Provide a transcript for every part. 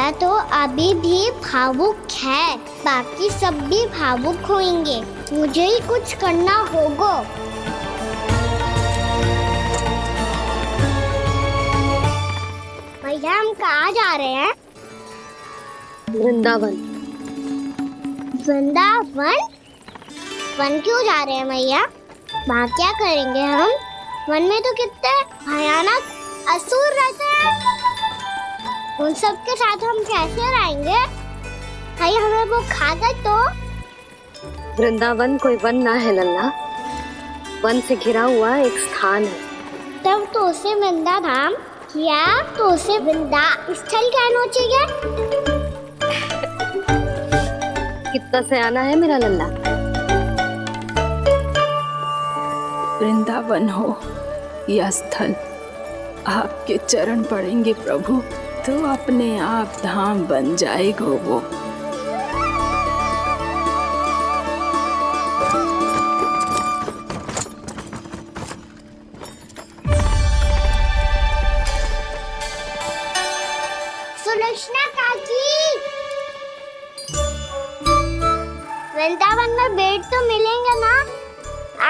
मैया तो अभी भी भावुक है, बाकी सब भी भावुक होंगे। मुझे ही कुछ करना होगा। भैया हम कहाँ जा रहे हैं? वृंदावन। वृंदावन? वन क्यों जा रहे हैं भैया? वहाँ क्या करेंगे हम? वन में तो कितने भयानक असुर रहते हैं। उन सब के साथ हम कैसे रहेंगे? कहीं हमें वो खा गए तो? वृंदावन कोई वन ना है लल्ला, वन से घिरा हुआ एक स्थान है। तब तो उसे वृंदा धाम या तो उसे वृंदा स्थल कहना चाहिए। कितना सयाना है मेरा लल्ला। वृंदावन हो या स्थल, आपके चरण पड़ेंगे प्रभु तो अपने आप धाम बन जाएगा वो। सुलक्षणा काकी, वृंदावन में बेड तो मिलेंगे ना?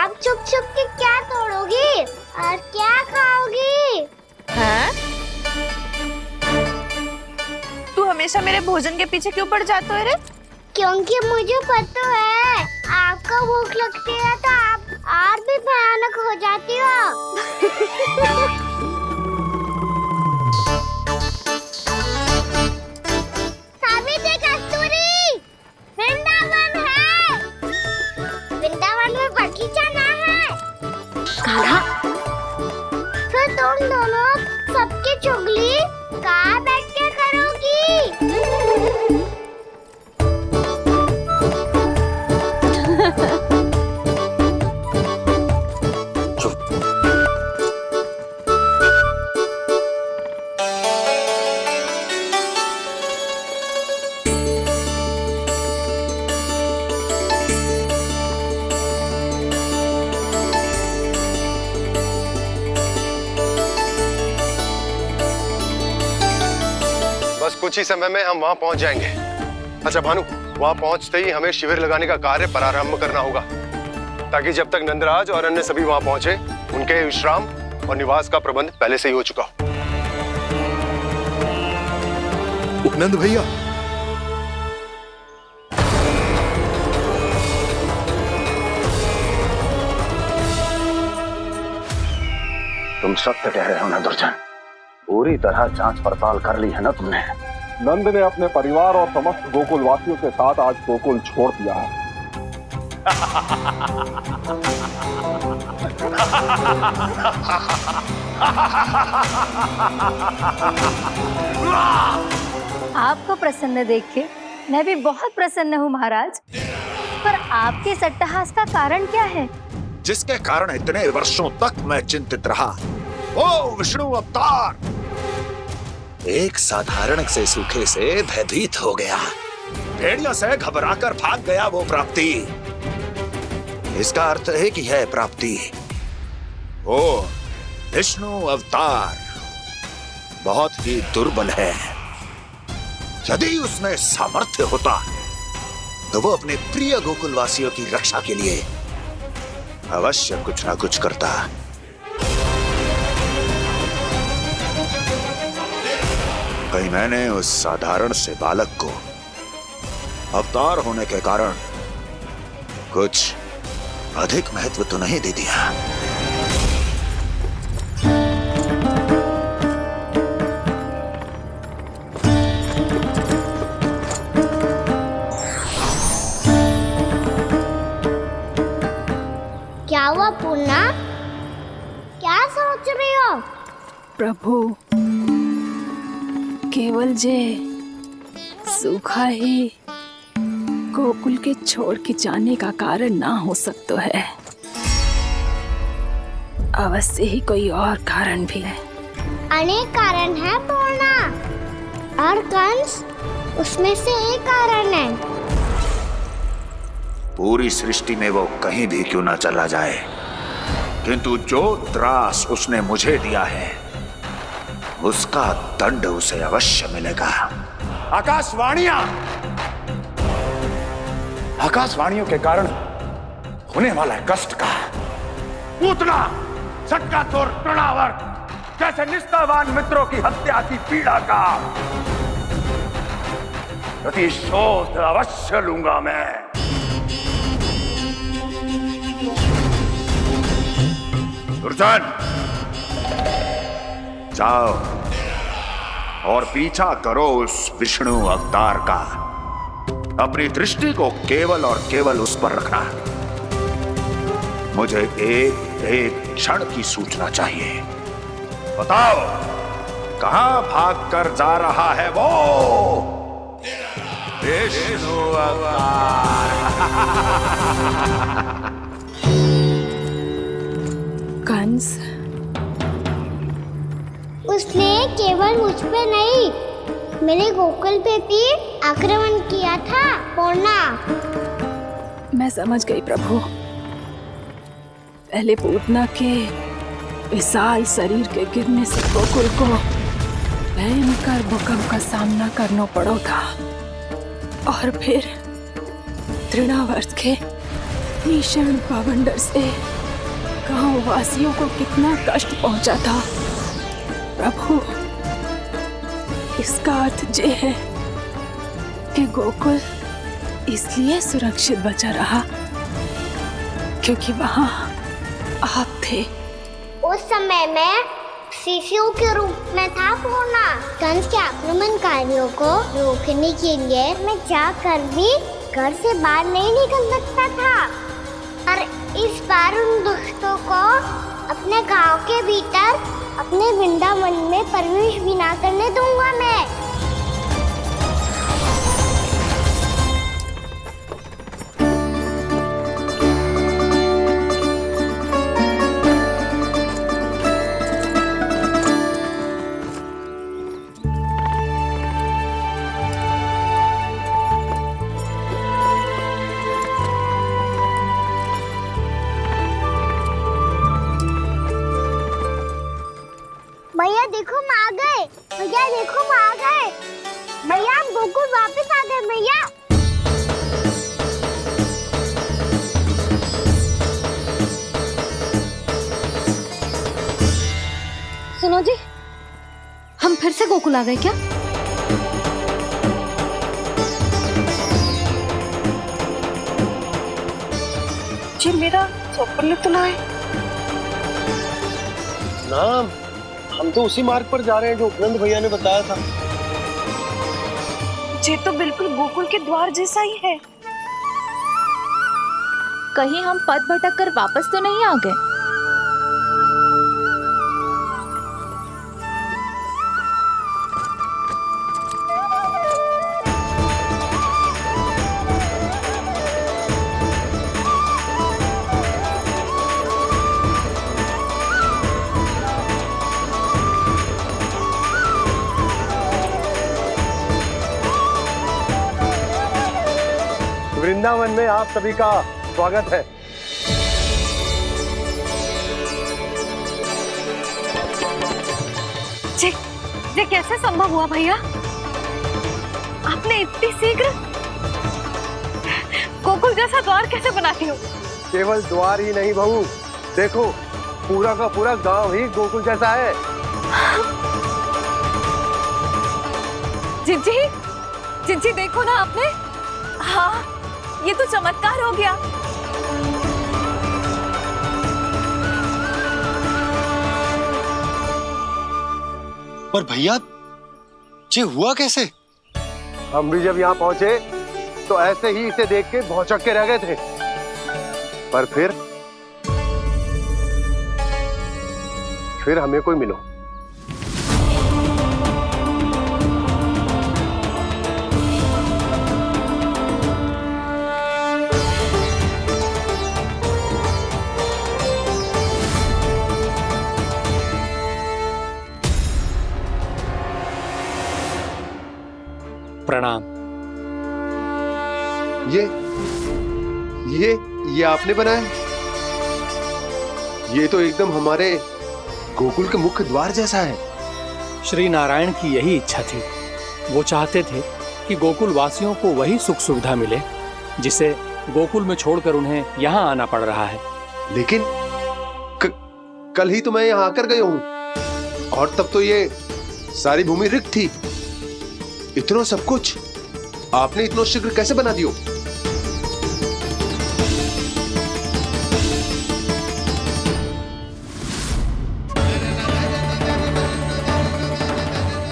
आप छुप छुप के क्या तोड़ोगी और क्या खाओगी? हाँ? तू हमेशा मेरे भोजन के पीछे क्यों पड़ जाता है रे? क्योंकि मुझे पता है आपको भूख लगती है तो आप और भी भयानक हो जाती हो। सावित्री कस्तूरी, वृंदावन है। वृंदावन में बगीचा ना है। कान्हा, फिर तुम दोनों सबकी चुगली कहाँ बैठ के करोगी? बस कुछ ही समय में हम वहां पहुंच जाएंगे। अच्छा भानु, वहां पहुंचते ही हमें शिविर लगाने का कार्य प्रारंभ करना होगा, ताकि जब तक नंदराज और अन्य सभी वहां पहुंचे उनके विश्राम और निवास का प्रबंध पहले से ही हो चुका हो। उपनंद भैया, तुम सत्य कह रहे हो ना दुर्जन? पूरी तरह जांच पड़ताल कर ली है ना तुमने? नंद ने अपने परिवार और समस्त गोकुल वासियों के साथ आज गोकुल छोड़ दिया है। आपको प्रसन्न देख के मैं भी बहुत प्रसन्न हूँ महाराज। पर आपके इस अट्टहास का कारण क्या है? जिसके कारण इतने वर्षों तक मैं चिंतित रहा, ओ विष्णु अवतार, एक साधारण से सूखे से भयभीत हो गया, भेड़ियों से घबराकर भाग गया वो प्राप्ति। इसका अर्थ है कि है प्राप्ति ओ विष्णु अवतार बहुत ही दुर्बल है। यदि उसमें सामर्थ्य होता तो वो अपने प्रिय गोकुलवासियों की रक्षा के लिए अवश्य कुछ ना कुछ करता। कहीं मैंने उस साधारण से बालक को अवतार होने के कारण कुछ अधिक महत्व तो नहीं दे दिया। क्या हुआ पूर्णा? क्या सोच रही हो? प्रभु, केवल जे सूखा ही गोकुल के छोड़ के जाने का कारण ना हो सकता है, अवश्य ही कोई और कारण भी है। अनेक कारण है पूर्णा, और कंस उसमें से एक कारण है। पूरी सृष्टि में वो कहीं भी क्यों ना चला जाए, किंतु जो त्रास उसने मुझे दिया है उसका दंड उसे अवश्य मिलेगा। आकाशवाणियों के कारण होने वाला कष्ट का पूतना सटका तोड़ तृणावर जैसे निष्ठावान मित्रों की हत्या की पीड़ा का प्रतिशोध अवश्य लूंगा मैं। दुर्जन, जाओ और पीछा करो उस विष्णु अवतार का। अपनी दृष्टि को केवल और केवल उस पर रखना। मुझे एक क्षण की सूचना चाहिए। बताओ कहां भागकर जा रहा है वो विष्णु अवतार? कंस, उसने केवल मुझ पे नहीं, मेरे गोकुल पे भी आक्रमण किया था पूर्णा। मैं समझ गई प्रभु। पहले पूतना के विशाल शरीर के गिरने से गोकुल को भयंकर भूकंप का सामना करना पड़ा था, और फिर तृणावर्त के भीषण पावंडर से गांव वासियों को कितना कष्ट पहुंचा था। प्रभु, इसका अर्थ ये है कि गोकुल इसलिए सुरक्षित बचा रहा क्योंकि वहां आप थे। उस समय मैं शिशु के रूप में था पूर्णा। कंस के आक्रमणकारियों को रोकने के लिए मैं जाकर भी घर से बाहर नहीं निकल सकता था, और इस बार उन दुष्टों को अपने गांव के भीतर अपने वृंदावन में प्रवेश भी ना करने दूंगा मैं। भैया देखो हम आ गए, भैया देखो हम आ गए, भैया हम गोकुल वापस आ गए भैया। सुनो जी, हम फिर से गोकुल आ गए क्या? जी मेरा चौपल तो ना है। ना, हम तो उसी मार्ग पर जा रहे हैं जो उपनंद भैया ने बताया था। ये तो बिल्कुल गोकुल के द्वार जैसा ही है। कहीं हम पथ भटक कर वापस तो नहीं आ गए? वृंदावन में आप सभी का स्वागत है। ये कैसे संभव हुआ भैया? आपने इतनी शीघ्र गोकुल जैसा द्वार कैसे बनाती हो? केवल द्वार ही नहीं बहू, देखो पूरा का पूरा गांव ही गोकुल जैसा है। जिज्जी, जिज्जी देखो ना आपने। हाँ, ये तो चमत्कार हो गया। पर भैया ये हुआ कैसे? हम भी जब यहाँ पहुंचे तो ऐसे ही इसे देख के भौचक के रह गए थे, पर फिर हमें कोई मिलो। प्रणाम। ये आपने बनाया? ये तो एकदम हमारे गोकुल के मुख्य द्वार जैसा है। श्री नारायण की यही इच्छा थी वो चाहते थे कि गोकुल वासियों को वही सुख सुविधा मिले जिसे गोकुल में छोड़कर उन्हें यहाँ आना पड़ रहा है। लेकिन कल ही तो मैं यहाँ आकर गया हूँ और तब तो ये सारी भूमि रिक्त थी। इतना सब कुछ आपने इतना शीघ्र कैसे बना दियो?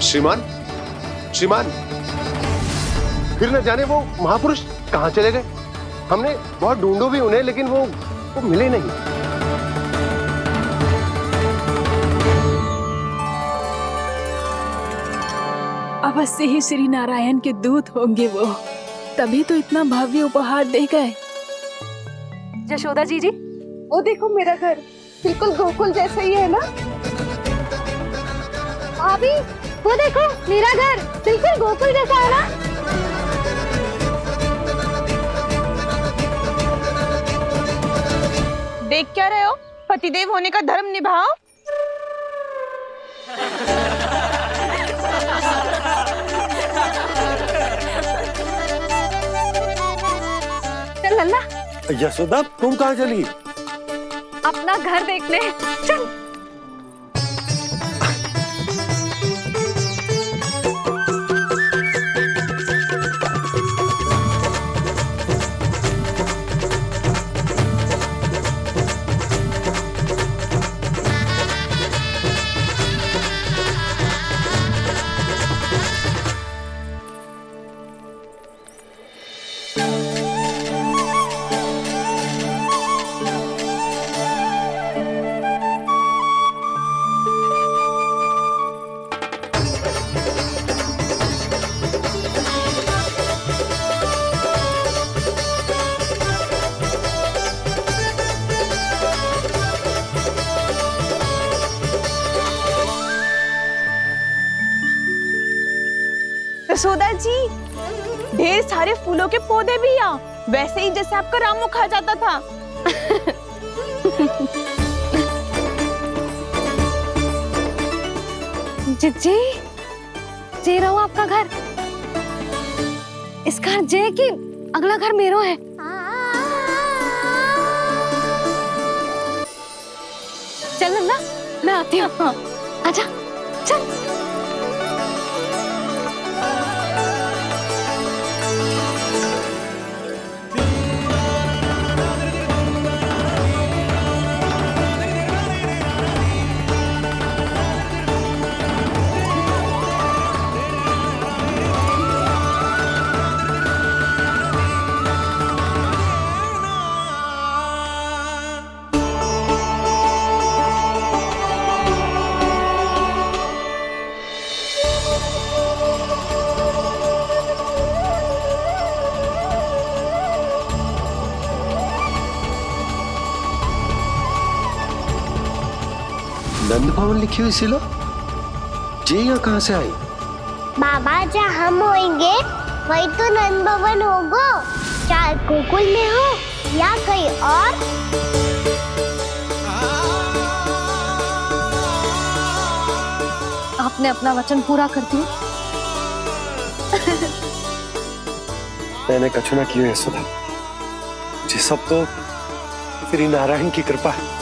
श्रीमान, श्रीमान, फिर न जाने वो महापुरुष कहां चले गए। हमने बहुत ढूंढो भी उन्हें, लेकिन वो मिले नहीं। अवश्य ही श्री नारायण के दूत होंगे वो, तभी तो इतना भव्य उपहार दे गए। यशोदा जी, वो देखो मेरा घर बिल्कुल गोकुल जैसा ही है ना। भाभी, वो देखो मेरा घर बिल्कुल गोकुल जैसा है ना। देख क्या रहे हो? पतिदेव होने का धर्म निभाओ। चल लल्ला, यशोदा तुम कहाँ चली? अपना घर देखने चल। यशोदा जी, ढेर सारे फूलों के पौधे भी यहाँ, वैसे ही जैसे आपका रामू खा जाता था। जी, जे रहो आपका घर। इस घर जे की अगला घर मेरो है। चल ना, मैं आती हूँ। आजा, चल। नंद भवन लिखी हुई सिलो जी यहाँ कहाँ से आई? बाबा, जहाँ हम होंगे वही तो नंद भवन होगा, चाहे गोकुल में हो या कहीं और। आपने अपना वचन पूरा कर दिया। मैंने कछु ना किया यशोदा जी, सब तो श्री नारायण की कृपा है।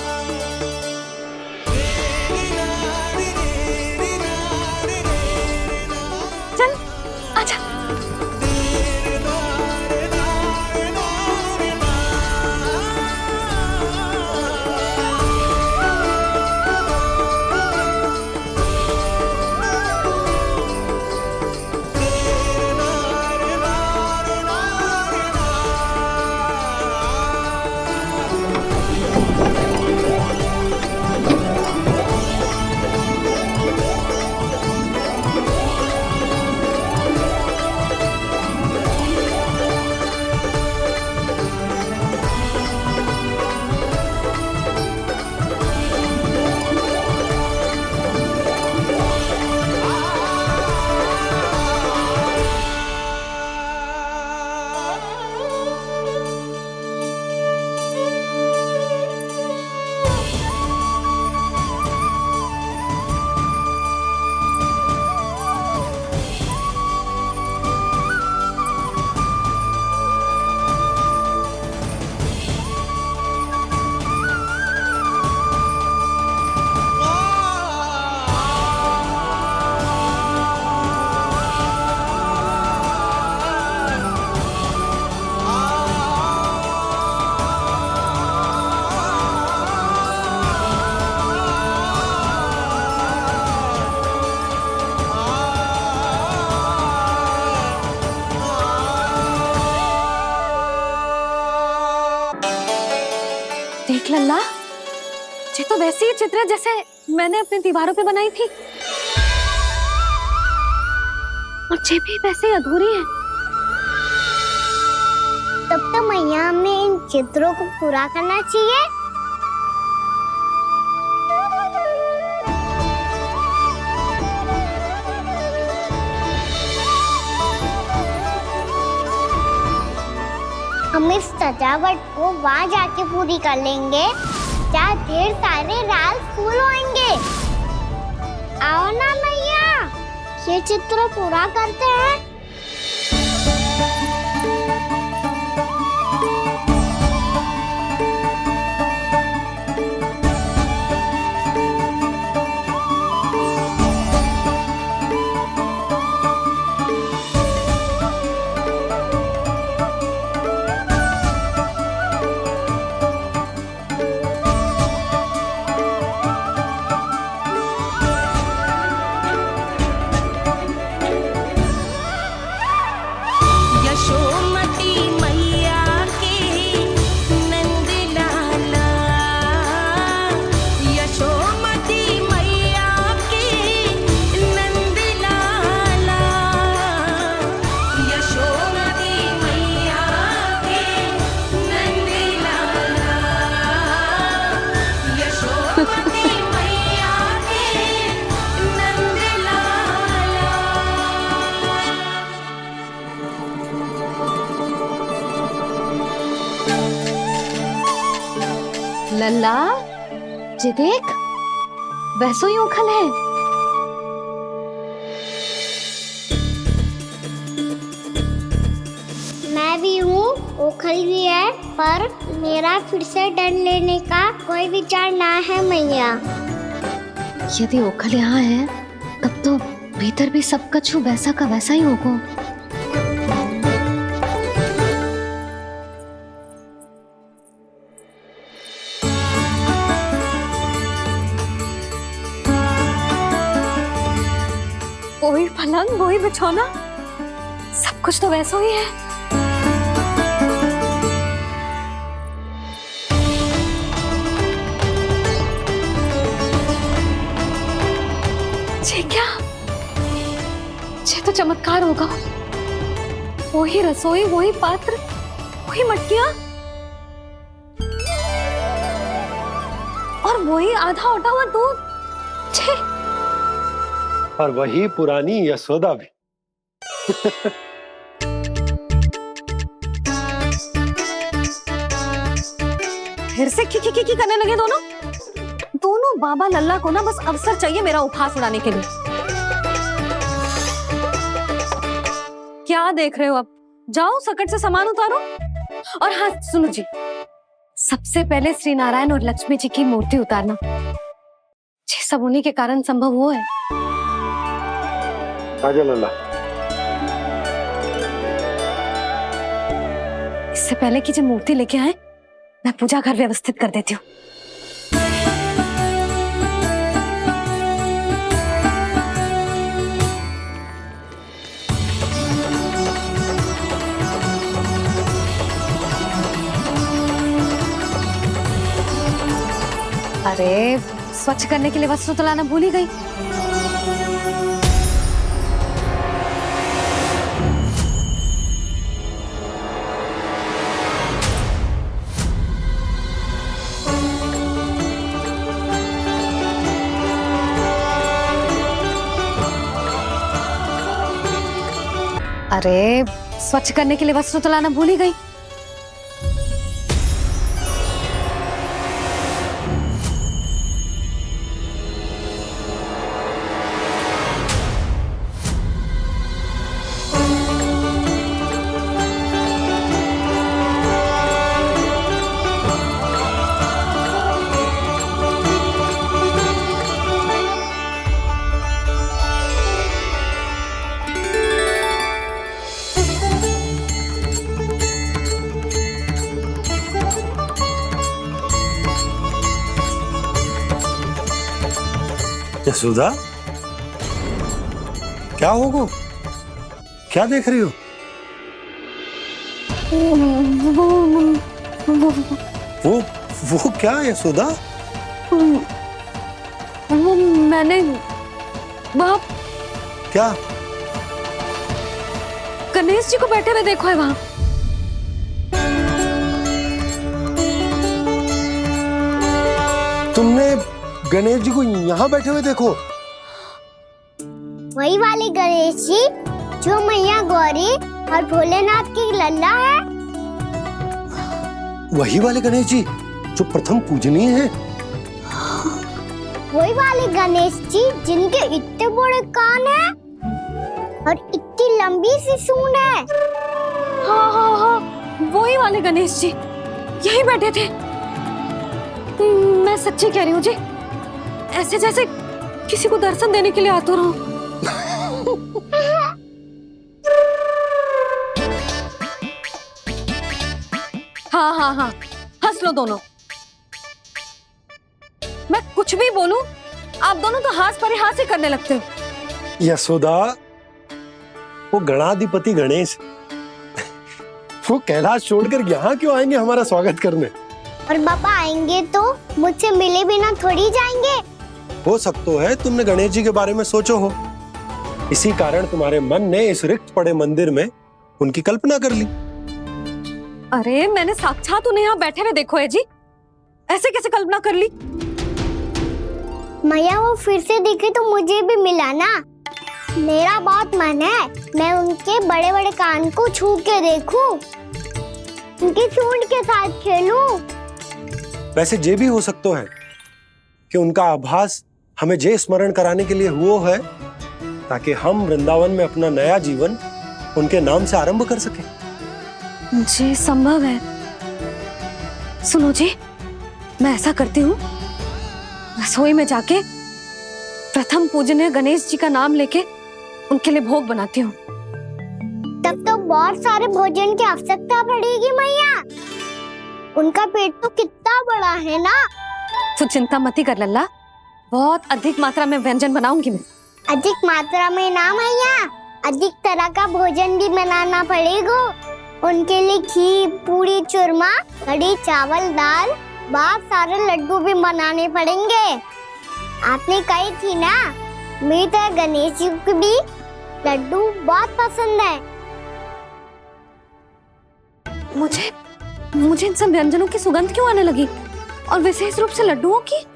वैसी ही चित्र जैसे मैंने अपनी दीवारों पे बनाई थी, और ये भी वैसे ही अधूरी है। तब तो मैया हमें इन चित्रों को पूरा करना चाहिए। हम इस सजावट को वहाँ जाके पूरी कर लेंगे जहाँ ढेर सारे लाल फूल होंगे। आओ ना मैया, ये चित्र पूरा करते हैं। लल्ला, ये देख, वैसो ही उखल है। मैं भी हूँ, ओखल भी है, पर मेरा फिर से डर लेने का कोई विचार ना है मैया। यदि ओखल यहाँ है, तब तो भीतर भी सब कछु वैसा का वैसा ही होगा। वही पलंग, वही बिछौना, सब कुछ तो वैसा ही है। ये क्या? ये तो चमत्कार होगा। वही रसोई, वही पात्र, वही मटकियां, और वही आधा उटा हुआ दूध। छे! और वही पुरानी यशोदा भी। फिर से की करने लगे दोनों बाबा लल्ला को ना बस अवसर चाहिए मेरा उपहास उड़ाने के लिए। क्या देख रहे हो? अब जाओ, सकट से सामान उतारो। और हाँ सुनो जी, सबसे पहले श्री नारायण और लक्ष्मी जी की मूर्ति उतारना। ये सब उन्हीं के कारण संभव हुआ है। आजा लल्ला। इससे पहले कि जो मूर्ति लेके आए, मैं पूजा घर व्यवस्थित कर देती हूँ। अरे, स्वच्छ करने के लिए वस्त्र तो लाना भूल ही गई। अरे, स्वच्छ करने के लिए वस्त्र तो लाना भूल ही गई। यशोदा, क्या होगा? क्या देख रही हो? वो वो क्या यशोदा? वो मैंने वहाँ क्या? गणेश जी को बैठे हुए देखो है वहाँ। तुमने गणेश जी को यहाँ बैठे हुए देखो? वही वाले गणेश जी जो मैया गौरी और भोलेनाथ की लल्ला है। वही वाले गणेश जी जो प्रथम पूजनीय हैं? वही वाले गणेश जी जिनके इतने बड़े कान हैं और इतनी लंबी सी सूंड है। हाँ हाँ हाँ, वही वाले गणेश जी यही बैठे थे। मैं सच्ची कह रही हूँ जी, ऐसे जैसे किसी को दर्शन देने के लिए आतुर हूँ। हाँ हाँ हाँ, हंस लो दोनों। मैं कुछ भी बोलूं, आप दोनों तो हाथ परिहास ही करने लगते हो। यशोदा, वो गणाधिपति गणेश वो कैलाश छोड़कर यहाँ क्यों आएंगे हमारा स्वागत करने? और पापा आएंगे तो मुझसे मिले बिना थोड़ी जाएंगे। हो सकता है तुमने गणेश जी के बारे में सोचो हो, इसी कारण तुम्हारे मन ने इस रिक्त पड़े मंदिर में उनकी कल्पना कर ली। अरे मैंने साक्षात उन्हें यहाँ बैठे हुए देखो है जी, ऐसे कैसे कल्पना कर ली? मैया वो फिर से दिखे तो मुझे भी मिला ना। मेरा बहुत मन है मैं उनके बड़े बड़े कान को छू के देखूं, उनकी सूंड के साथ खेलूं। वैसे ये भी हो सकता है कि उनका आभास हमें जे स्मरण कराने के लिए हुआ है ताकि हम वृंदावन में अपना नया जीवन उनके नाम से आरंभ कर सके। जी संभव है। सुनो जी, मैं ऐसा करती हूँ, रसोई में जाके प्रथम पूजनीय गणेश जी का नाम लेके उनके लिए भोग बनाती हूँ। तब तो बहुत सारे भोजन की आवश्यकता पड़ेगी मैया। उनका पेट तो कितना बड़ा है ना। तू चिंता मत ही कर लल्ला, बहुत अधिक मात्रा में व्यंजन बनाऊंगी मैं। अधिक मात्रा में ना मैया, अधिक तरह का भोजन भी बनाना पड़ेगा। उनके लिए खीर, पूरी, चूरमा, कढ़ी, चावल, दाल, बहुत सारे लड्डू भी बनाने पड़ेंगे। आपने कही थी ना, मेरी तरह गणेश जी को भी लड्डू बहुत पसंद है। मुझे इन सब व्यंजनों की सुगंध क्यों आने लगी, और विशेष रूप से लड्डुओं की?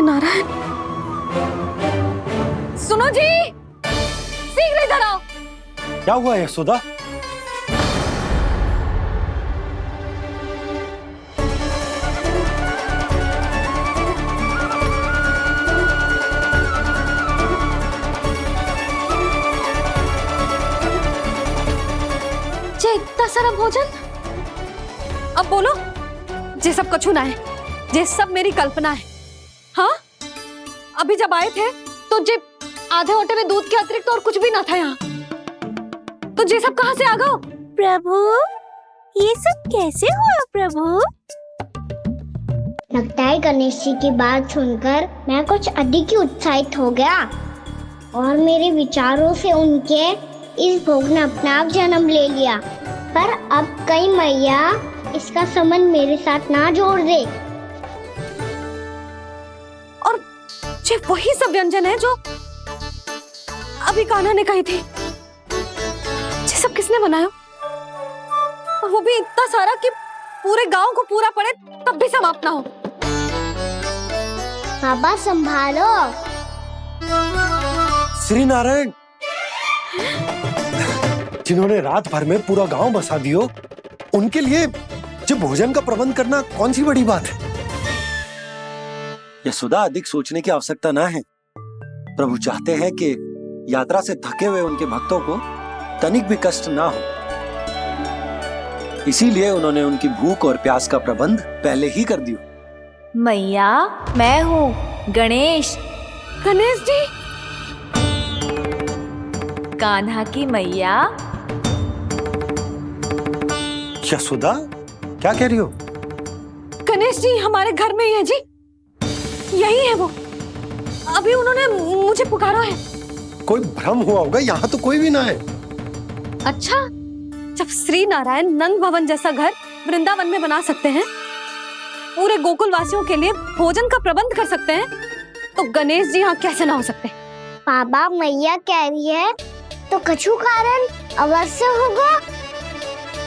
नारायण, सुनो जी, शीघ्र इधर आओ। क्या हुआ यशोदा? जे इतना सारा भोजन, अब बोलो, जे सब कछु ना है, जे सब मेरी कल्पना है। हाँ, अभी जब आए थे तो जे आधे ओटे में दूध के अतिरिक्त और कुछ भी ना था यहाँ, तो जे सब कहाँ से आ गए? प्रभु, ये सब कैसे हुआ प्रभु? लगता है गणेश जी की बात सुनकर मैं कुछ अधिक ही उत्साहित हो गया और मेरे विचारों से उनके इस भोग ने अपना आप जन्म ले लिया। पर अब कहीं मैया इसका संबंध मेरे साथ ना जोड़ दे। ये वही सब व्यंजन है जो अभी कान्हा ने कही थी। ये सब किसने बनाया? और वो भी इतना सारा कि पूरे गांव को पूरा पड़े तब भी समाप्त ना हो। बाबा संभालो। श्री नारायण, जिन्होंने रात भर में पूरा गांव बसा दियो, उनके लिए जो भोजन का प्रबंध करना कौन सी बड़ी बात है? यशोदा, अधिक सोचने की आवश्यकता ना है। प्रभु चाहते हैं कि यात्रा से थके हुए उनके भक्तों को तनिक भी कष्ट ना हो, इसीलिए उन्होंने उनकी भूख और प्यास का प्रबंध पहले ही कर दिया। मैया, मैं हूँ, गणेश, गणेश जी, कान्हा की मैया। यशोदा, क्या कह रही हो? गणेश जी हमारे घर में ही है जी, यही है वो। अभी उन्होंने मुझे पुकारा है। कोई भ्रम हुआ होगा, यहाँ तो कोई भी ना है। अच्छा, जब श्री नारायण नंद भवन जैसा घर वृंदावन में बना सकते हैं, पूरे गोकुल वासियों के लिए भोजन का प्रबंध कर सकते हैं, तो गणेश जी यहाँ कैसे ना हो सकते? बाबा, मैया कह रही है तो कछु कारण अवश्य होगा।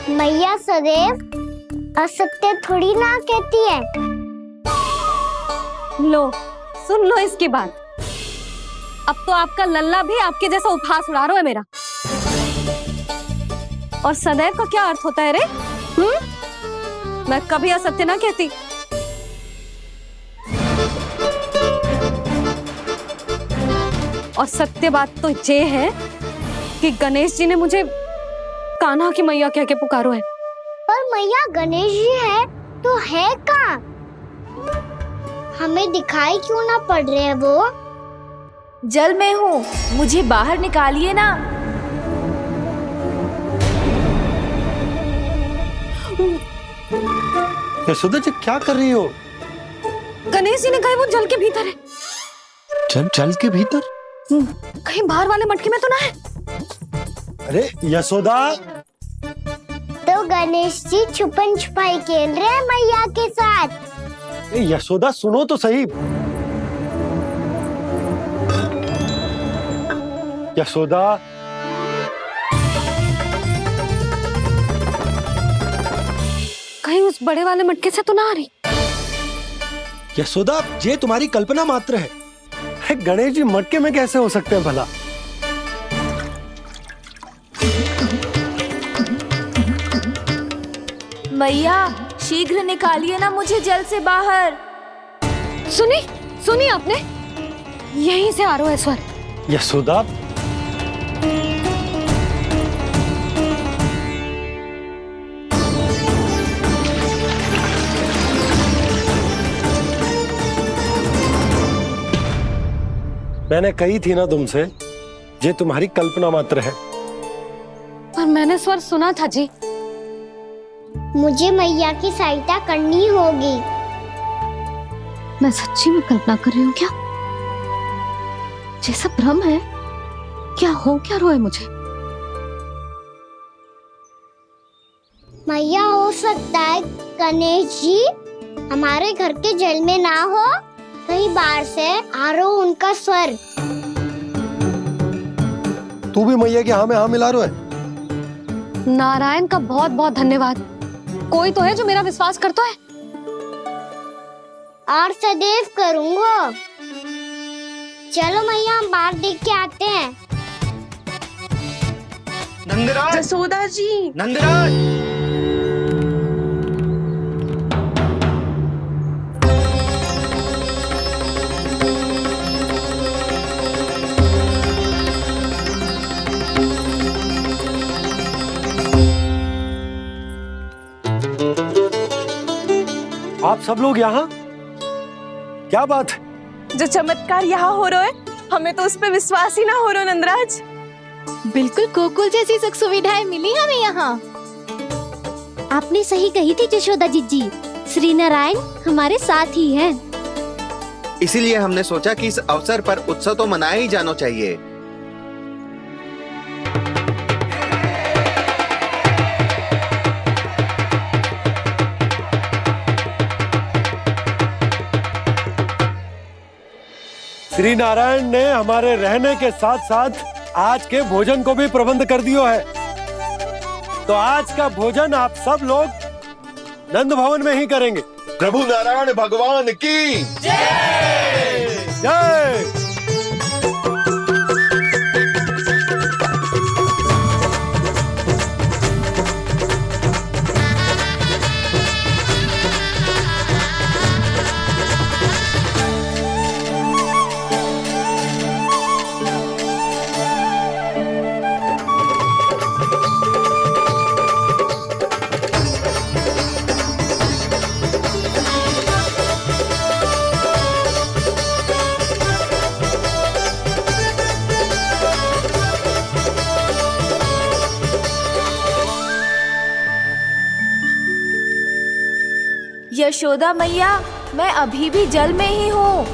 मैया सदैव असत्य थोड़ी ना कहती है। लो, सुन लो इसकी बात। अब तो आपका लल्ला भी आपके जैसा उपहास उड़ा रहा है मेरा। और सदैव का क्या अर्थ होता है रे? मैं कभी असत्य ना कहती। और सत्य बात तो ये है कि गणेश जी ने मुझे कान्हा की मैया कह के पुकारो है। पर मैया गणेश जी है तो है कहाँ? हमें दिखाई क्यों ना पड़ रहे हैं वो? जल में हूँ, मुझे बाहर निकालिए ना। यशोदा जी, क्या कर रही हो? गणेश जी ने कहा वो जल के भीतर है। जल के भीतर? कहीं बाहर वाले मटके में तो ना है? अरे यशोदा! तो गणेश जी छुपन छुपाई खेल रहे हैं मैया के साथ। यशोदा, सुनो तो सही। यशोदा, कहीं उस बड़े वाले मटके से तो ना आ रही? यशोदा, ये तुम्हारी कल्पना मात्र है। गणेश जी मटके में कैसे हो सकते हैं भला? मैया, शीघ्र निकालिए ना मुझे जल से बाहर। सुनी आपने? यहीं से आ रहा है स्वर। यशोदा, मैंने कही थी ना तुमसे, ये तुम्हारी कल्पना मात्र है। पर मैंने स्वर सुना था जी। मुझे मैया की सहायता करनी होगी। मैं सच्ची में कल्पना कर रही हूँ क्या? जैसा भ्रम है क्या? हो क्या रहा है मुझे? मैया, हो सकता है गणेश जी हमारे घर के जल में ना हो, कहीं बाहर से आ रहा हो उनका स्वर। तू भी मैया के हाँ में हाँ मिला रहा है। नारायण का बहुत बहुत धन्यवाद। कोई तो है जो मेरा विश्वास करता है। और सदैव करूंगा। चलो मैया, हम बाहर देख के आते हैं। नंदराज, जसोदा जी, नंदराज! आप सब लोग यहाँ? क्या बात है? जो चमत्कार यहाँ हो रहा है, हमें तो उस पे विश्वास ही ना हो रहा नंदराज। बिल्कुल गोकुल जैसी सुख सुविधाएं मिली हमें यहाँ। आपने सही कही थी जशोदा जीजी, श्री नारायण हमारे साथ ही हैं। इसीलिए हमने सोचा कि इस अवसर पर उत्सव तो मनाया ही जाना चाहिए। श्री नारायण ने हमारे रहने के साथ साथ आज के भोजन को भी प्रबंध कर दियो है। तो आज का भोजन आप सब लोग नंद भवन में ही करेंगे। प्रभु नारायण भगवान की जय जय। यशोदा मैया, मैं अभी भी जल में ही हूँ।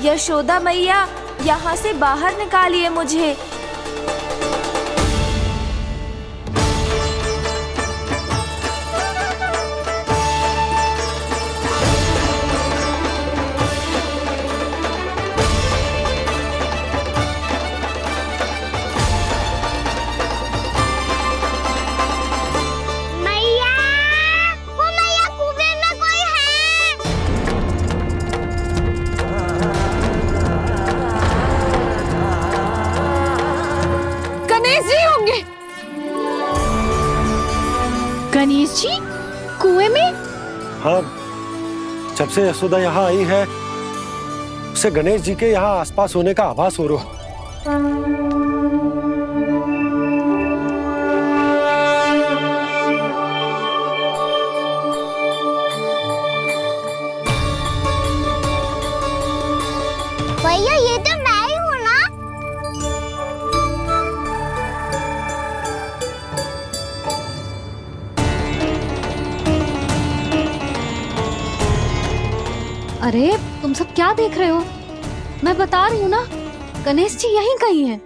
यशोदा मैया, यहाँ से बाहर निकालिए मुझे। मैया, वो मैया कुएं में कोई है। गणेश जी होंगे। गणेश जी कुएं में? हाँ, जब से यशोदा यहाँ आई है उसे गणेश जी के यहाँ आसपास होने का आभास हो रहा है। भैया ये तो मैं ही हूँ ना। अरे तुम सब क्या देख रहे हो? मैं बता रही हूँ ना, गणेश जी यहीं कहीं हैं।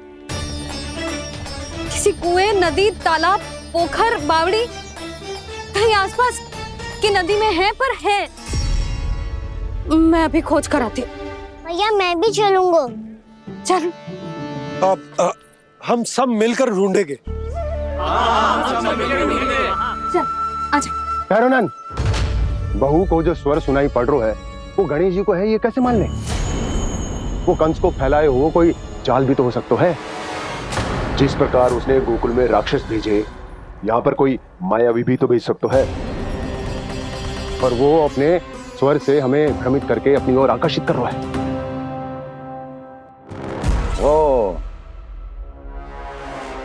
किसी कुएं, नदी, तालाब, पोखर, बावड़ी कहीं आसपास की नदी में है, पर है। मैं अभी खोज कर आती हूँ। भैया मैं भी चलूंगा। चल। अब हम सब मिलकर ढूंढेंगे। चल आजा। भैरवनाथ, बहू को जो स्वर सुनाई पड़ रहा है वो गणेश जी को है, ये कैसे मान ले? वो कंस को फैलाए हुए कोई जाल भी तो हो सकता है। जिस प्रकार उसने गोकुल में राक्षस भेजे, यहाँ पर कोई मायावी भी तो भेज सकता है। और वो अपने स्वर से हमें भ्रमित करके अपनी ओर आकर्षित कर रहा है। ओ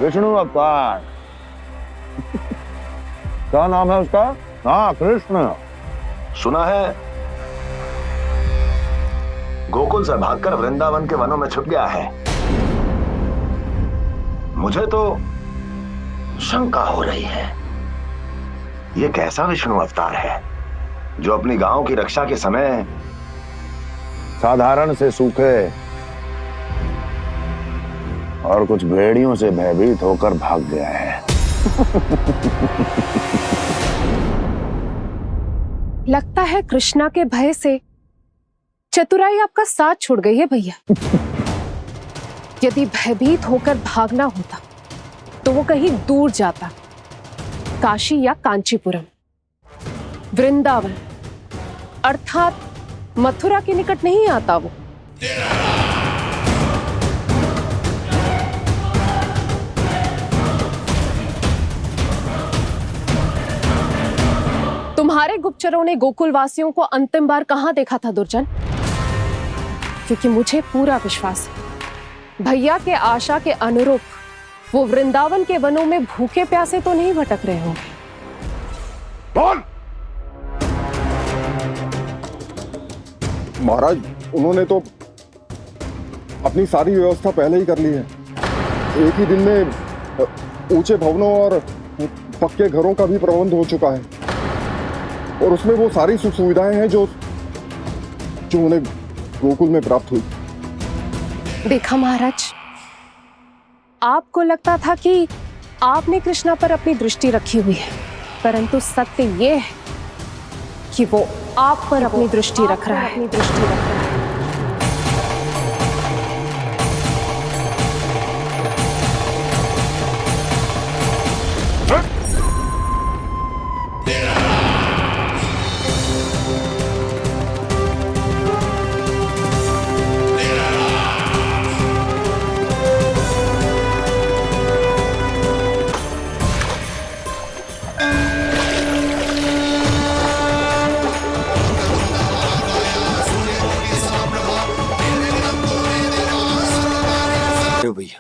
विष्णु अवतार। क्या नाम है उसका? हाँ, कृष्ण। सुना है गोकुल से भागकर वृंदावन के वनों में छुप गया है। मुझे तो शंका हो रही है, ये कैसा विष्णु अवतार है जो अपनी गांव की रक्षा के समय साधारण से सूखे और कुछ भेड़ियों से भयभीत होकर भाग गया है। लगता है कृष्णा के भय से चतुराई आपका साथ छोड़ गई है भैया। यदि भयभीत होकर भागना होता तो वो कहीं दूर जाता, काशी या कांचीपुरम, वृंदावन अर्थात मथुरा के निकट नहीं आता वो। तुम्हारे गुप्तचरों ने गोकुल वासियों को अंतिम बार कहां देखा था दुर्जन? क्योंकि मुझे पूरा विश्वास है भैया के आशा के अनुरूप वो वृंदावन के वनों में भूखे प्यासे तो नहीं भटक रहे होंगे। कौन? महाराज, उन्होंने तो अपनी सारी व्यवस्था पहले ही कर ली है। एक ही दिन में ऊंचे भवनों और पक्के घरों का भी प्रबंध हो चुका है, और उसमें वो सारी सुख सुविधाएं हैं जो उन्हें गोकुल में प्राप्त हुई। देखा महाराज, आपको लगता था कि आपने कृष्णा पर अपनी दृष्टि रखी हुई है, परंतु सत्य ये है कि वो आप पर अपनी दृष्टि रख रहा है। भैया,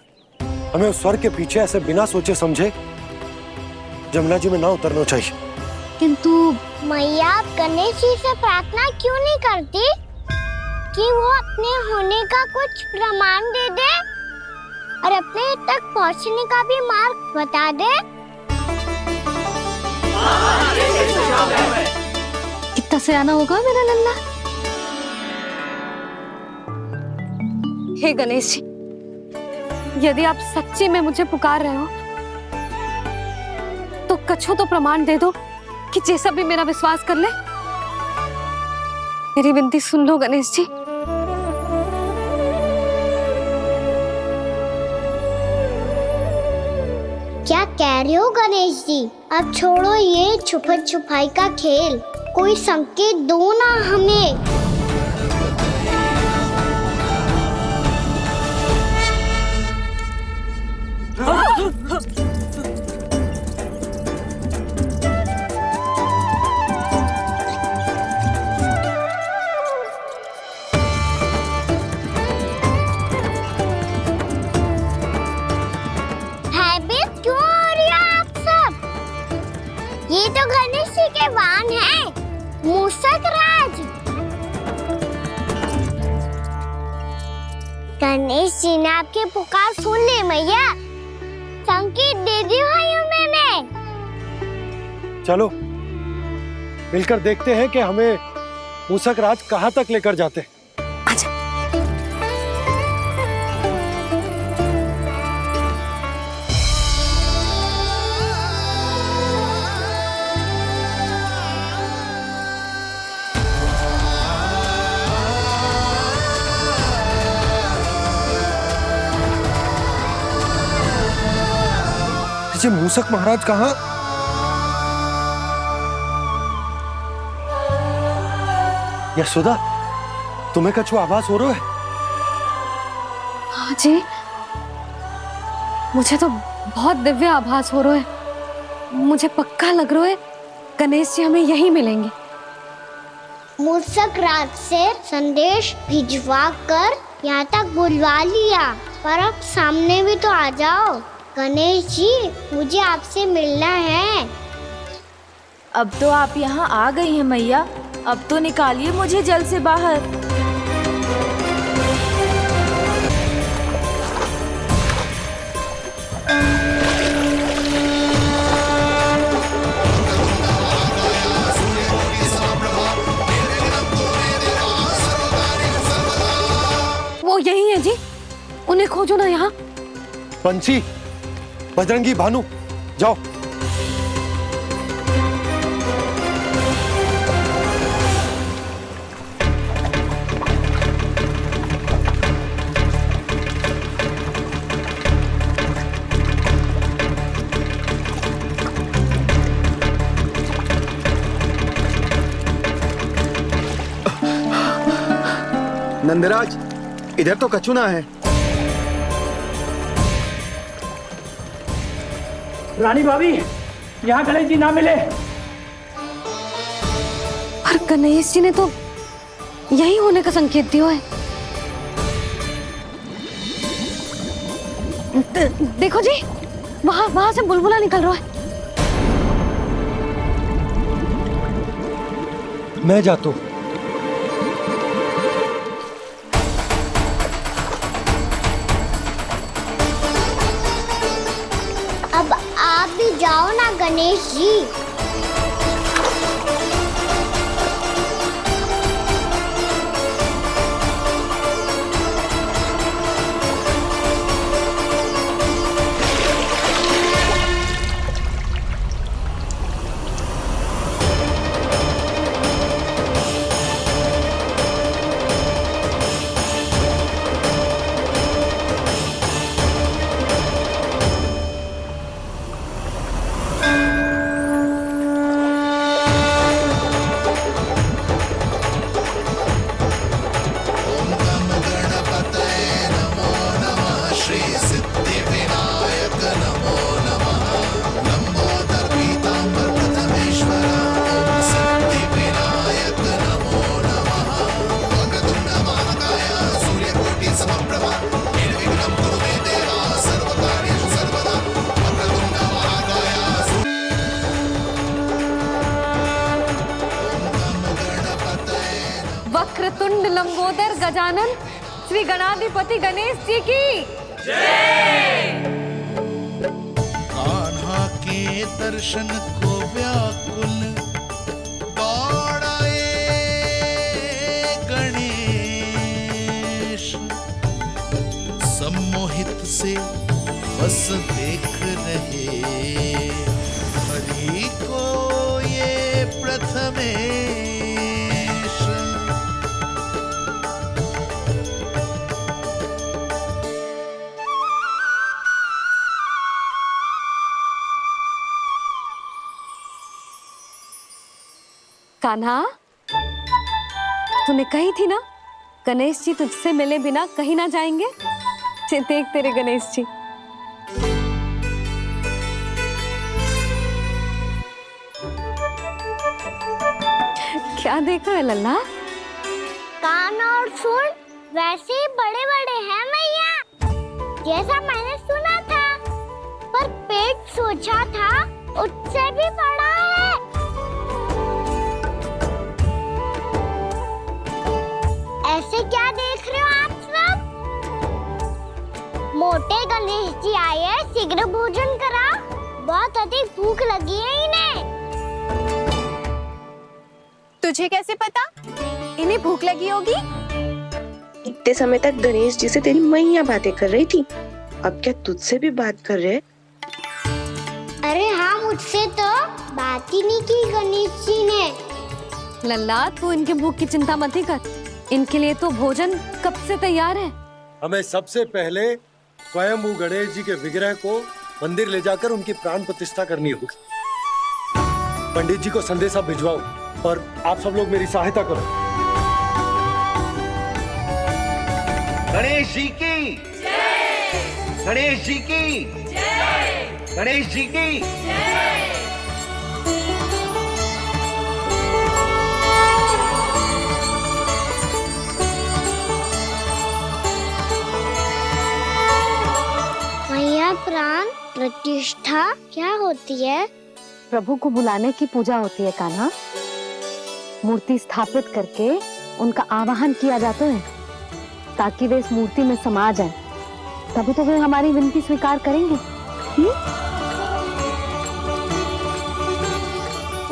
हमें उस स्वर के पीछे ऐसे बिना सोचे समझे जमुना जी में ना उतरना चाहिए। किंतु मैया, आप गणेश जी से प्रार्थना क्यों नहीं करती कि वो अपने होने का कुछ प्रमाण दे दे? और अपने तक पहुंचने का भी मार्ग बता दे। कितना सयाना होगा मेरा लल्ला। हे गणेश जी, यदि आप सच्ची में मुझे पुकार रहे हो तो कछु तो प्रमाण दे दो कि जैसा भी मेरा विश्वास कर ले। मेरी विनती सुन लो गणेश जी। क्या कह रहे हो गणेश जी? अब छोड़ो ये छुपन छुपाई का खेल, कोई संकेत दो ना हमें। भयभीत क्यों हो रही हो आप सब? ये तो गणेश जी के वाहन हैं, मूषक राज। गणेश जी ने आपकी पुकार सुन ली मैया, संकेत दे दी भाइयों मैंने। चलो मिलकर देखते हैं कि हमें मूषक राज कहाँ तक लेकर जाते हैं। जी मूषक महाराज कहाँ? यशोदा, तुम्हें कछु आभास हो रहा है? हाँ जी, मुझे तो बहुत दिव्य आभास हो रहा है। मुझे पक्का लग रहा है गणेश जी हमें यहीं मिलेंगे। मूषक राज से संदेश भिजवा कर यहाँ तक बुलवा लिया, पर अब सामने भी तो आ जाओ। गणेश जी, मुझे आपसे मिलना है। अब तो आप यहाँ आ गई हैं मैया, अब तो निकालिए मुझे जल से बाहर। वो यही है जी, उन्हें खोजो ना यहाँ। पंछी, बजरंगी, भानु, जाओ। नंदराज, इधर तो कछु ना है। रानी भाभी, यहाँ गणेश जी ना मिले। और गणेश जी ने तो यही होने का संकेत दिया है। देखो जी, वहां से बुलबुला निकल रहा है। मैं जाता हूँ। अब आप भी जाओ ना गणेश जी। वक्रतुंड लंबोदर गजानन श्री गणाधिपति गणेश जी की कान्हा के दर्शन को व्याकुल दौड़ाए गणेश, सम्मोहित से बस देख रहे हरि को ये प्रथमेश। कान्हा, तूने कही थी ना गणेश जी तुझसे मिले बिना कहीं ना जाएंगे। देख तेरे गणेश जी। क्या देख रहे लल्ला? कान और सुन वैसे ही बड़े बड़े हैं मैया, जैसा मैंने सुना था, पर पेट सोचा था उससे भी बड़ा है। ऐसे क्या देख रहे हो आप सब? मोटे गणेश जी आए हैं, शीघ्र भोजन करा, बहुत अधिक भूख लगी है इन्हें। तुझे कैसे पता इन्हें भूख लगी होगी? इतने समय तक गणेश जी से तेरी मैया बातें कर रही थी, अब क्या तुझसे भी बात कर रहे? अरे हाँ, मुझसे तो बात ही नहीं की गणेश जी ने। लल्ला, तू इनके भूख की चिंता मत ही कर, इनके लिए तो भोजन कब से तैयार है। हमें सबसे पहले स्वयं गणेश जी के विग्रह को मंदिर ले जाकर उनकी प्राण प्रतिष्ठा करनी होगी। पंडित जी को संदेशा भिजवाओ और आप सब लोग मेरी सहायता करो। गणेश जी की जय! गणेश जी की जय! गणेश जी की मैया, प्राण प्रतिष्ठा क्या होती है? प्रभु को बुलाने की पूजा होती है कान्हा। मूर्ति स्थापित करके उनका आवाहन किया जाता है ताकि वे इस मूर्ति में समा जाए, तभी तो वे हमारी विनती स्वीकार करेंगे।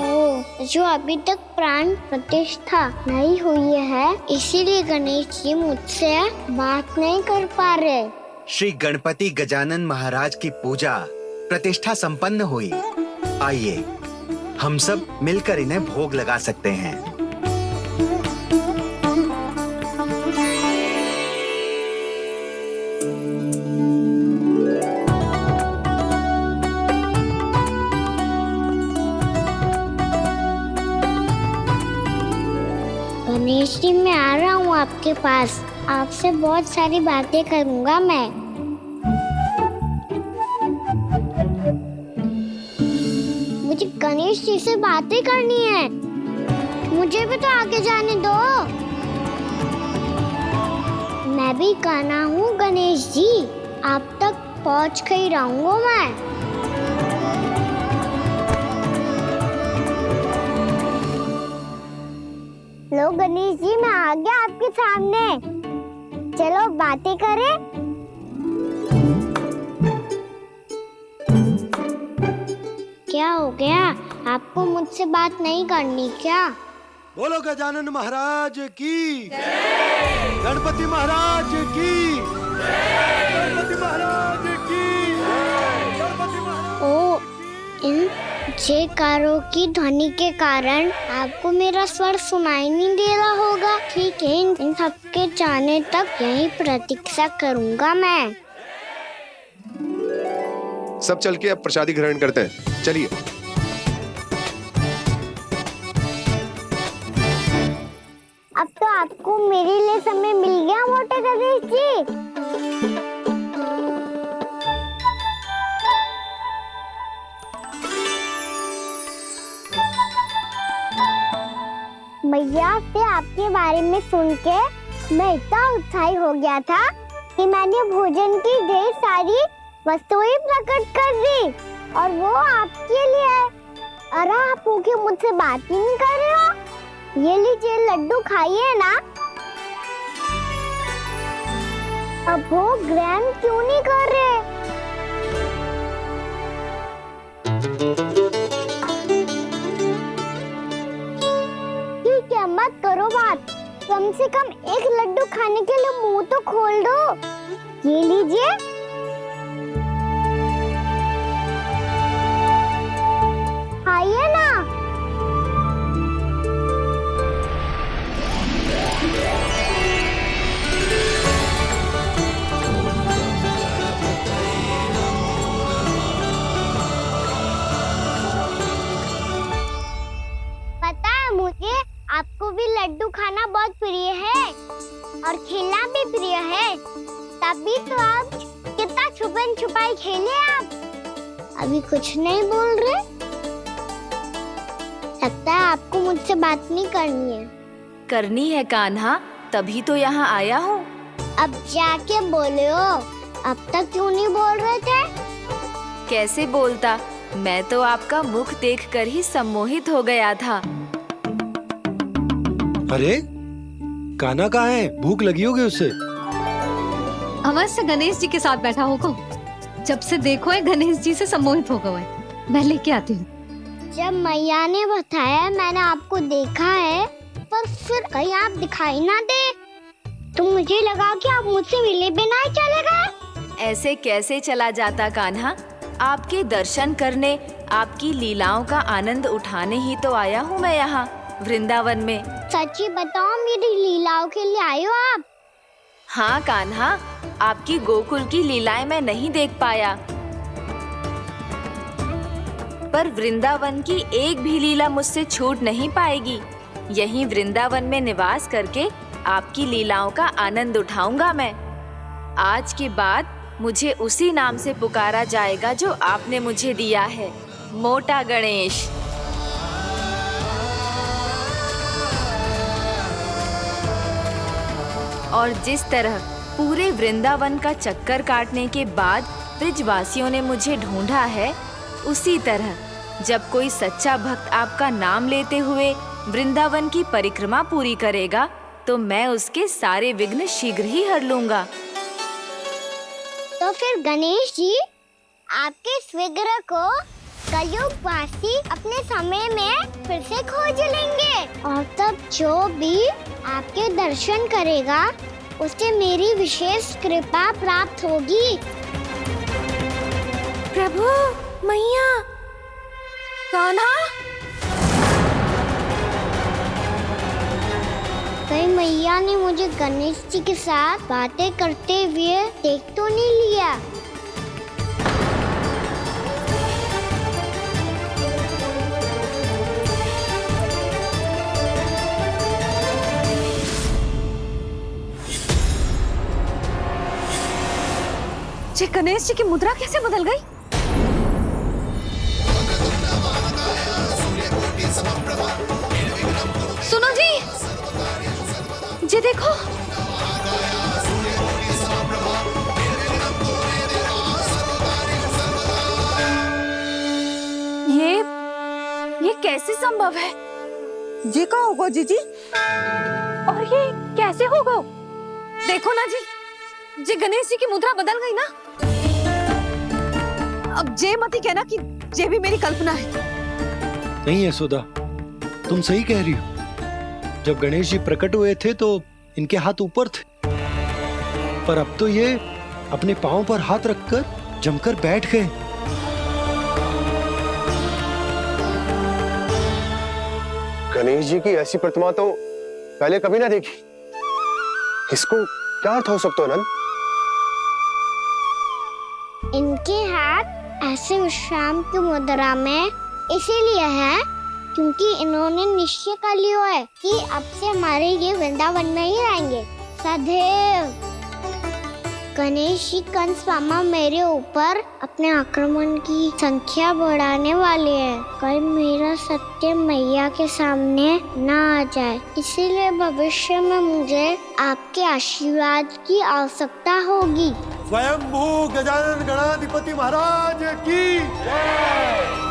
ओ, जो अभी तक प्राण प्रतिष्ठा नहीं हुई है, इसीलिए गणेश जी मुझसे बात नहीं कर पा रहे। श्री गणपति गजानन महाराज की पूजा प्रतिष्ठा संपन्न हुई। आइए हम सब मिलकर इन्हें भोग लगा सकते हैं। गणेश जी, मैं आ रहा हूँ आपके पास, आपसे बहुत सारी बातें करूँगा मैं। मुझे गणेश जी से बातें करनी है, मुझे भी तो आगे जाने दो। मैं भी कान्हा हूँ गणेश जी, आप तक पहुँच कर ही रहूँगा मैं। लो गणेश जी, मैं आ गया आपके सामने, चलो बातें करें। क्या हो गया, आपको मुझसे बात नहीं करनी क्या? बोलो गजानन महाराज की जय! गणपति महाराज की जय! गणपति महाराज की जय! गणपति महाराज। ओ, इन जयकारों की ध्वनि के कारण आपको मेरा स्वर सुनाई नहीं दे रहा होगा। ठीक है, इन सबके जाने तक यहीं प्रतीक्षा करूंगा मैं। सब चल के अब प्रसादी ग्रहण करते हैं, चलिए। अब तो आपको मेरे लिए समय मिल गया मोटे गणेश जी। मैया से आपके बारे में सुन के मैं इतना उत्साही हो गया था कि मैंने भोजन की ढेर सारी वस्तुएं प्रकट कर दी, और वो आपके लिए। अरे आप भूखे मुझसे बात ही नहीं कर रहे हो। ये लीजिए लड्डू, खाइए ना। अब वो ग्रैंड क्यों नहीं कर रहे? ठीक है, मत करो बात। कम से कम एक लड्डू खाने के लिए मुंह तो खोल दो। ये लीजिए। खाइए ना। पता है मुझे, आपको भी लड्डू खाना बहुत प्रिय है और खेलना भी प्रिय है। तभी तो आप कितना छुपन छुपाई खेले आप। अभी कुछ नहीं बोल रहे। लगता है आपको मुझसे बात नहीं करनी है। करनी है कान्हा, तभी तो यहाँ आया हूँ। अब जाके बोलो। अब तक क्यों नहीं बोल रहे थे? कैसे बोलता, मैं तो आपका मुख देखकर ही सम्मोहित हो गया था। अरे कान्हा कहाँ है? भूख लगी होगी उसे। अवश्य गणेश जी के साथ बैठा होगा। जब से देखो है गणेश जी से सम्मोहित हो गए। मैं लेके आती हूँ। जब मैया ने बताया मैंने आपको देखा है, पर फिर कहीं आप दिखाई ना दे तो मुझे लगा कि आप मुझसे मिले बिना ही चले गए। ऐसे कैसे चला जाता कान्हा? आपके दर्शन करने, आपकी लीलाओं का आनंद उठाने ही तो आया हूँ मैं यहाँ वृंदावन में। सच्ची बताओ, मेरी लीलाओं के लिए आए हो आप? हाँ कान्हा, आपकी गोकुल की लीलाएं मैं नहीं देख पाया, पर वृंदावन की एक भी लीला मुझसे छूट नहीं पाएगी। यहीं वृंदावन में निवास करके आपकी लीलाओं का आनंद उठाऊंगा मैं। आज के बाद मुझे उसी नाम से पुकारा जाएगा जो आपने मुझे दिया है, मोटा गणेश। और जिस तरह पूरे वृंदावन का चक्कर काटने के बाद ब्रिजवासियों ने मुझे ढूंढा है, उसी तरह जब कोई सच्चा भक्त आपका नाम लेते हुए वृंदावन की परिक्रमा पूरी करेगा तो मैं उसके सारे विघ्न शीघ्र ही हर लूंगा। तो फिर गणेश जी, आपके इस विग्रह को कलयुगवासी अपने समय में फिर से खोज लेंगे और तब जो भी आपके दर्शन करेगा उसे मेरी विशेष कृपा प्राप्त होगी। प्रभु, मैया, कान्हा। कहीं मैया ने मुझे गणेश जी के साथ बातें करते हुए देख तो नहीं लिया? ये गणेश जी की मुद्रा कैसे बदल गई? सुनो जी, ये देखो। ये कैसे संभव है? जी का होगा जीजी? और ये कैसे होगा? देखो ना जी, ये गणेश जी की मुद्रा बदल गई ना। अब जे मती कहना कि ये भी मेरी कल्पना है। नहीं यशोदा, तुम सही कह रही हो। जब गणेश जी प्रकट हुए थे तो इनके हाथ ऊपर थे, पर अब तो ये अपने पांव पर हाथ रखकर जमकर बैठ गए। गणेश जी की ऐसी प्रतिमा तो पहले कभी ना देखी। इसको क्या अर्थ हो सकता है नंद? इनके हाथ ऐसे विश्राम की मुद्रा में इसीलिए है क्योंकि इन्होंने निश्चय कर लिया है कि अब से हमारे ये वृंदावन में ही रहेंगे सदैव। गणेश जी कंस मामा मेरे ऊपर अपने आक्रमण की संख्या बढ़ाने वाले हैं। कल मेरा सत्य मैया के सामने ना आ जाए, इसीलिए भविष्य में मुझे आपके आशीर्वाद की आवश्यकता होगी। स्वयंभू गजानन गणाधिपति महाराज की जय।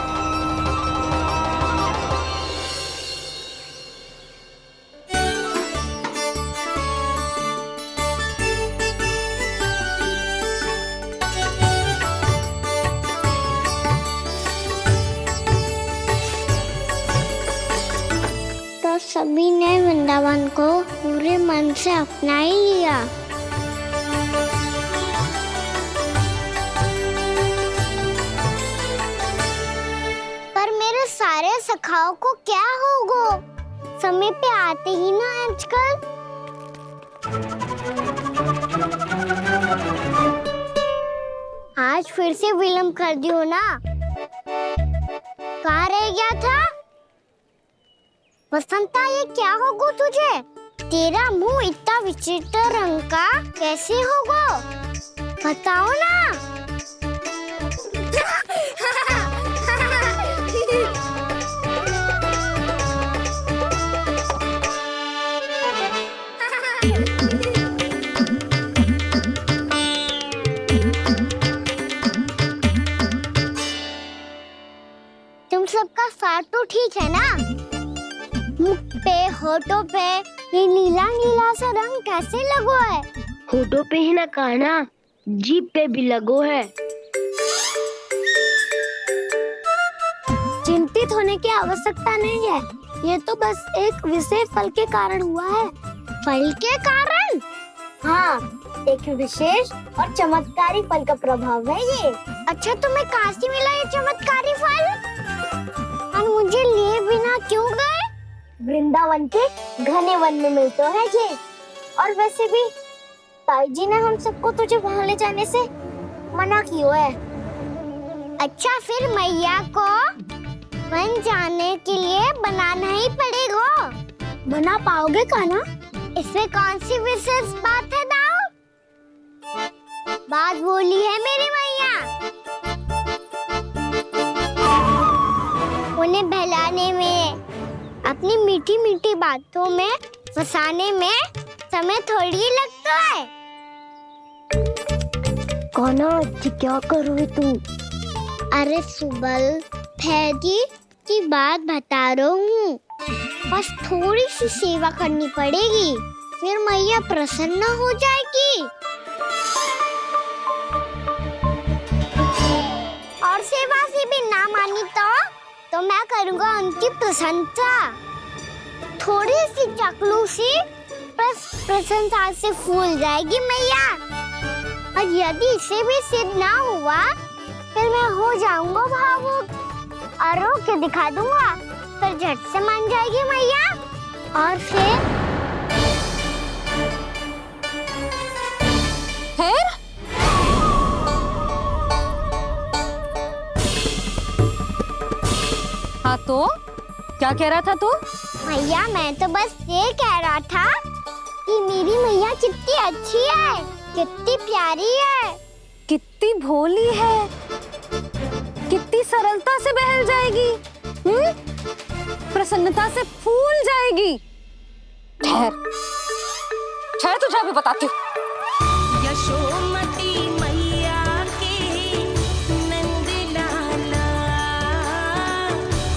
वृंदावन को पूरे मन से अपना ही लिया। पर मेरे सारे सखाओं को क्या होगा? समय पे आते ही ना आजकल। आज फिर से विलम्ब कर दियो ना। कहाँ रह गया था? वसंता, ये क्या होगा तुझे? तेरा मुंह इतना विचित्र रंग का कैसे होगा? बताओ ना। तुम सबका स्वाद तो ठीक है ना? मुख पे, होठों पे ये नीला नीला सा रंग कैसे लगो है? होठों पे ही ना कहना, जीभ पे भी लगो है। चिंतित होने की आवश्यकता नहीं है। ये तो बस एक विशेष फल के कारण हुआ है। फल के कारण? हाँ, एक विशेष और चमत्कारी फल का प्रभाव है ये। अच्छा, तुम्हें कहाँ से मिला ये चमत्कारी फल? और मुझे लिए बिना क्यों गए? वृंदावन के घने वन में मिलते है ये। और वैसे भी ताई जी ने हम सबको तुझे वहाँ ले जाने से मना किया है। अच्छा, फिर मैया को वन जाने के लिए बनाना ही पड़ेगा। बना पाओगे कान्हा? इसमें कौन सी विशेष बात है दाऊ? बात बोली है मेरी मैया। उन्हें बहलाने में, अपनी मीठी मीठी बातों में फंसाने में समय थोड़ी लगता है। कान्हा, क्या कर रही तू? अरे सुबल, फैजी की बात बता रहा हूँ। बस थोड़ी सी सेवा करनी पड़ेगी, फिर मैया प्रसन्न हो जाएगी। और सेवा से भी ना मानी तो मैं करूँगा उनकी प्रशंसा। थोड़ी सी चकलूसी बस प्रशंसा से फूल जाएगी मैया। और यदि इसे भी सिद्ध ना हुआ, फिर मैं हो जाऊंगा भावुक और रो के दिखा दूंगा। फिर झट से मान जाएगी मैया। और फिर हाँ, तो क्या कह रहा था तू? मैया, मैं तो बस ये कह रहा था कि मेरी मैया कितनी अच्छी है, कितनी प्यारी है, कितनी भोली है, कितनी सरलता से बहल जाएगी, प्रसन्नता से फूल जाएगी। ठहर ठहर, तुझे अभी बताती हूँ। यशोमती मैया के नंद लाला,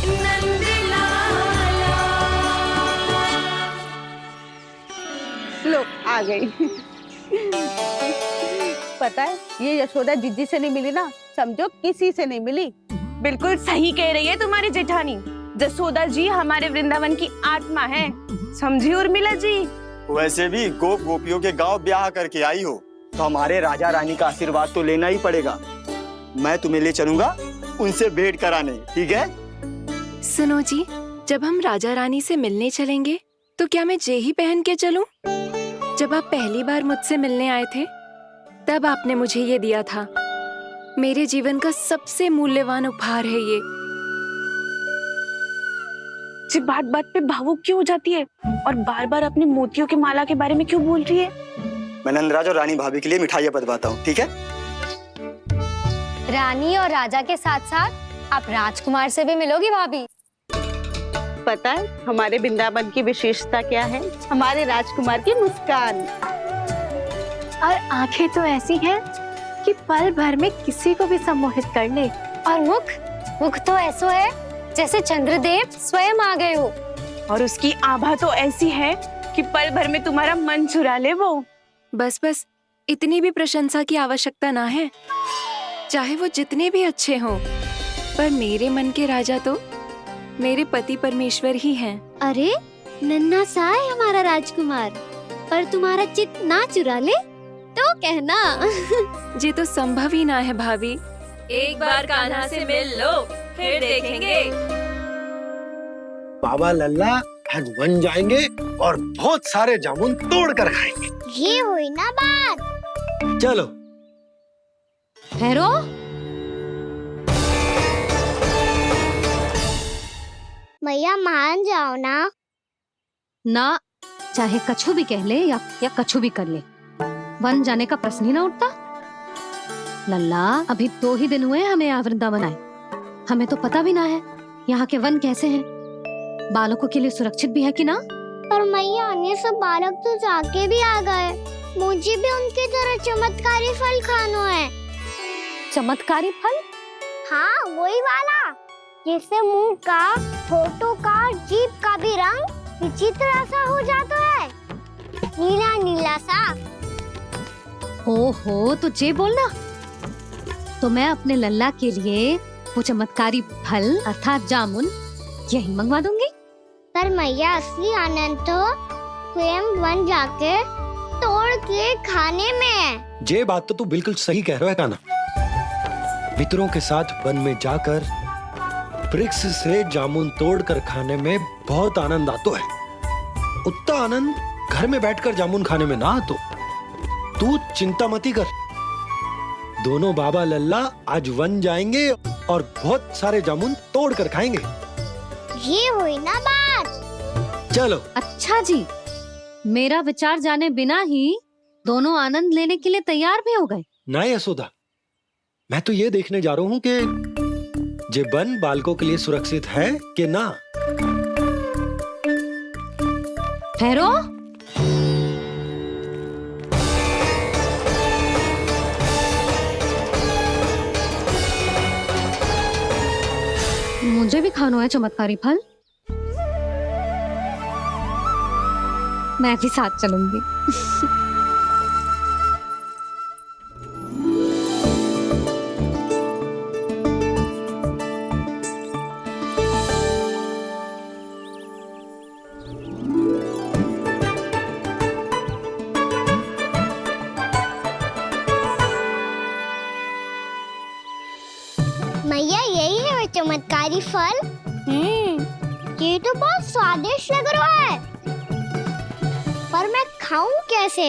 नंद लाला। लो, आ गई। पता है, ये यशोदा जिज्जी से नहीं मिली ना, समझो किसी से नहीं मिली। बिल्कुल सही कह रही है तुम्हारी जेठानी। जसोदा जी हमारे वृंदावन की आत्मा है, समझी उर्मिला जी। वैसे भी गोप गोपियों के गांव ब्याह करके आई हो, तो हमारे राजा रानी का आशीर्वाद तो लेना ही पड़ेगा। मैं तुम्हें ले चलूंगा उनसे भेंट कराने, ठीक है? सुनो जी, जब हम राजा रानी से मिलने चलेंगे तो क्या मैं जे ही पहन के चलूं? जब आप पहली बार मुझसे मिलने आए थे, तब आपने मुझे ये दिया था। मेरे जीवन का सबसे मूल्यवान उपहार है ये। जी बात बात पे भावुक क्यों हो जाती है और बार बार अपने मोतियों के माला के बारे में क्यों बोल रही है? मैं नंदराज और रानी भाभी के लिए मिठाइयाँ बंटवाता हूँ, ठीक है? रानी और राजा के साथ साथ आप राजकुमार से भी मिलोगी भाभी। पता है हमारे वृंदावन की विशेषता क्या है? हमारे राजकुमार की मुस्कान। और आंखें तो ऐसी हैं कि पल भर में किसी को भी सम्मोहित कर ले। और मुख तो ऐसा है जैसे चंद्रदेव स्वयं आ गए हो। और उसकी आभा तो ऐसी है कि पल भर में तुम्हारा मन चुरा ले वो। बस बस, इतनी भी प्रशंसा की आवश्यकता ना है। चाहे वो जितने भी अच्छे हों, पर मेरे मन के राजा तो मेरे पति परमेश्वर ही हैं। अरे, नन्हा सा है हमारा राजकुमार, पर तुम्हारा चित ना चुरा ले तो कहना। ये तो संभव ही ना है भाभी। एक बार कान्हा से मिल लो, फिर देखेंगे। बाबा लल्ला आज वन जाएंगे और बहुत सारे जामुन तोड़ कर खाएंगे। ये हुई ना बात। चलो। ठहरो। मैया मान जाओ ना। ना, चाहे कछु भी कह ले या कछु भी कर ले, वन जाने का प्रश्न ही ना उठता। लल्ला, अभी 2 ही दिन हुए हमें यहाँ वृंदावन आए, हमें तो पता भी ना है यहाँ के वन कैसे हैं, बालकों के लिए सुरक्षित भी है कि ना। पर मैया ये सब बालक तो जाके भी आ गए, मुझे भी उनकी तरह चमत्कारी फल खाना है। चमत्कारी फल? हाँ, वही वाला जिससे मुंह का, होठों का, जीभ का भी रंग विचित्र सा हो जाता है, नीला नीला सा। ओहो, तो जे बोलना। तो मैं अपने लल्ला के लिए वो चमत्कारी फल अर्थात जामुन यही मंगवा दूंगी। पर मैया असली आनंद तो स्वयं वन जाके तोड़ के खाने में है। ये बात तो तू बिल्कुल सही कह रहा है कान्हा। मित्रों के साथ वन में जाकर वृक्ष से जामुन तोड़कर खाने में बहुत आनंद आता है। उतना आनंद घर में बैठकर जामुन खाने में ना आतो। तू चिंता मती कर, दोनों बाबा लल्ला आज वन जाएंगे और बहुत सारे जामुन तोड़कर खाएंगे। ये हुई ना बात। चलो। अच्छा जी, मेरा विचार जाने बिना ही दोनों आनंद लेने के लिए तैयार भी हो गए। ना यशोदा, मैं तो ये देखने जा रहा हूँ कि जे वन बालकों के लिए सुरक्षित है कि ना। ठहरो। मुझे भी खाना है चमत्कारी फल। मैं भी साथ चलूंगी। मैया यही है वो चमत्कारी फल। ये तो बहुत स्वादिष्ट लग रहा है, पर मैं खाऊं कैसे?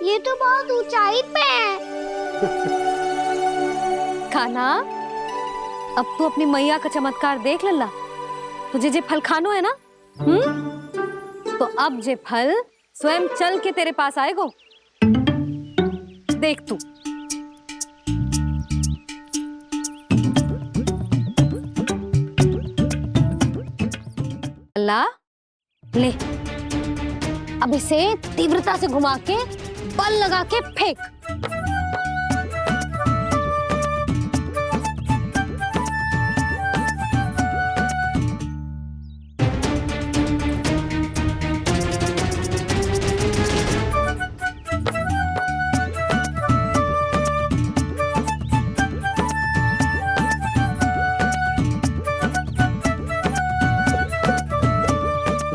ये तो बहुत ऊंचाई पे है। कान्हा, अब तू अपनी मैया का चमत्कार देख लल्ला। तुझे जे फल खानो है ना, तो अब जे फल स्वयं चल के तेरे पास आएगो। देख तू। लल्ला, ले, अब इसे तीव्रता से घुमा के बल लगा के फेंक।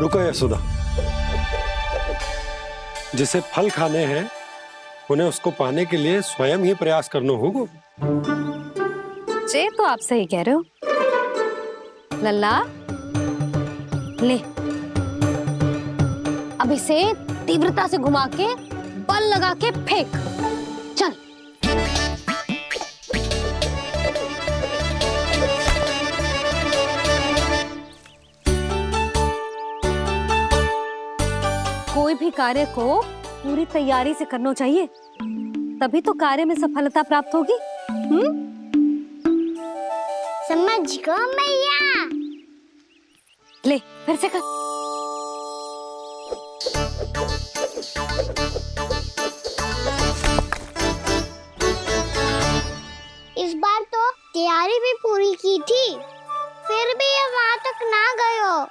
रुको यशोदा, जिसे फल खाने हैं उन्हें उसको पाने के लिए स्वयं ही प्रयास करना होगा। जे तो आप सही कह रहे हो लल्ला। ले, अब इसे तीव्रता से घुमा के बल लगा के फेंक। चल। कोई भी कार्य को पूरी तैयारी से करना चाहिए, तभी तो कार्य में सफलता प्राप्त होगी। समझ गो मैया। ले, फिर से कर। इस बार तो तैयारी भी पूरी की थी, फिर भी ये वहां तक ना गयो।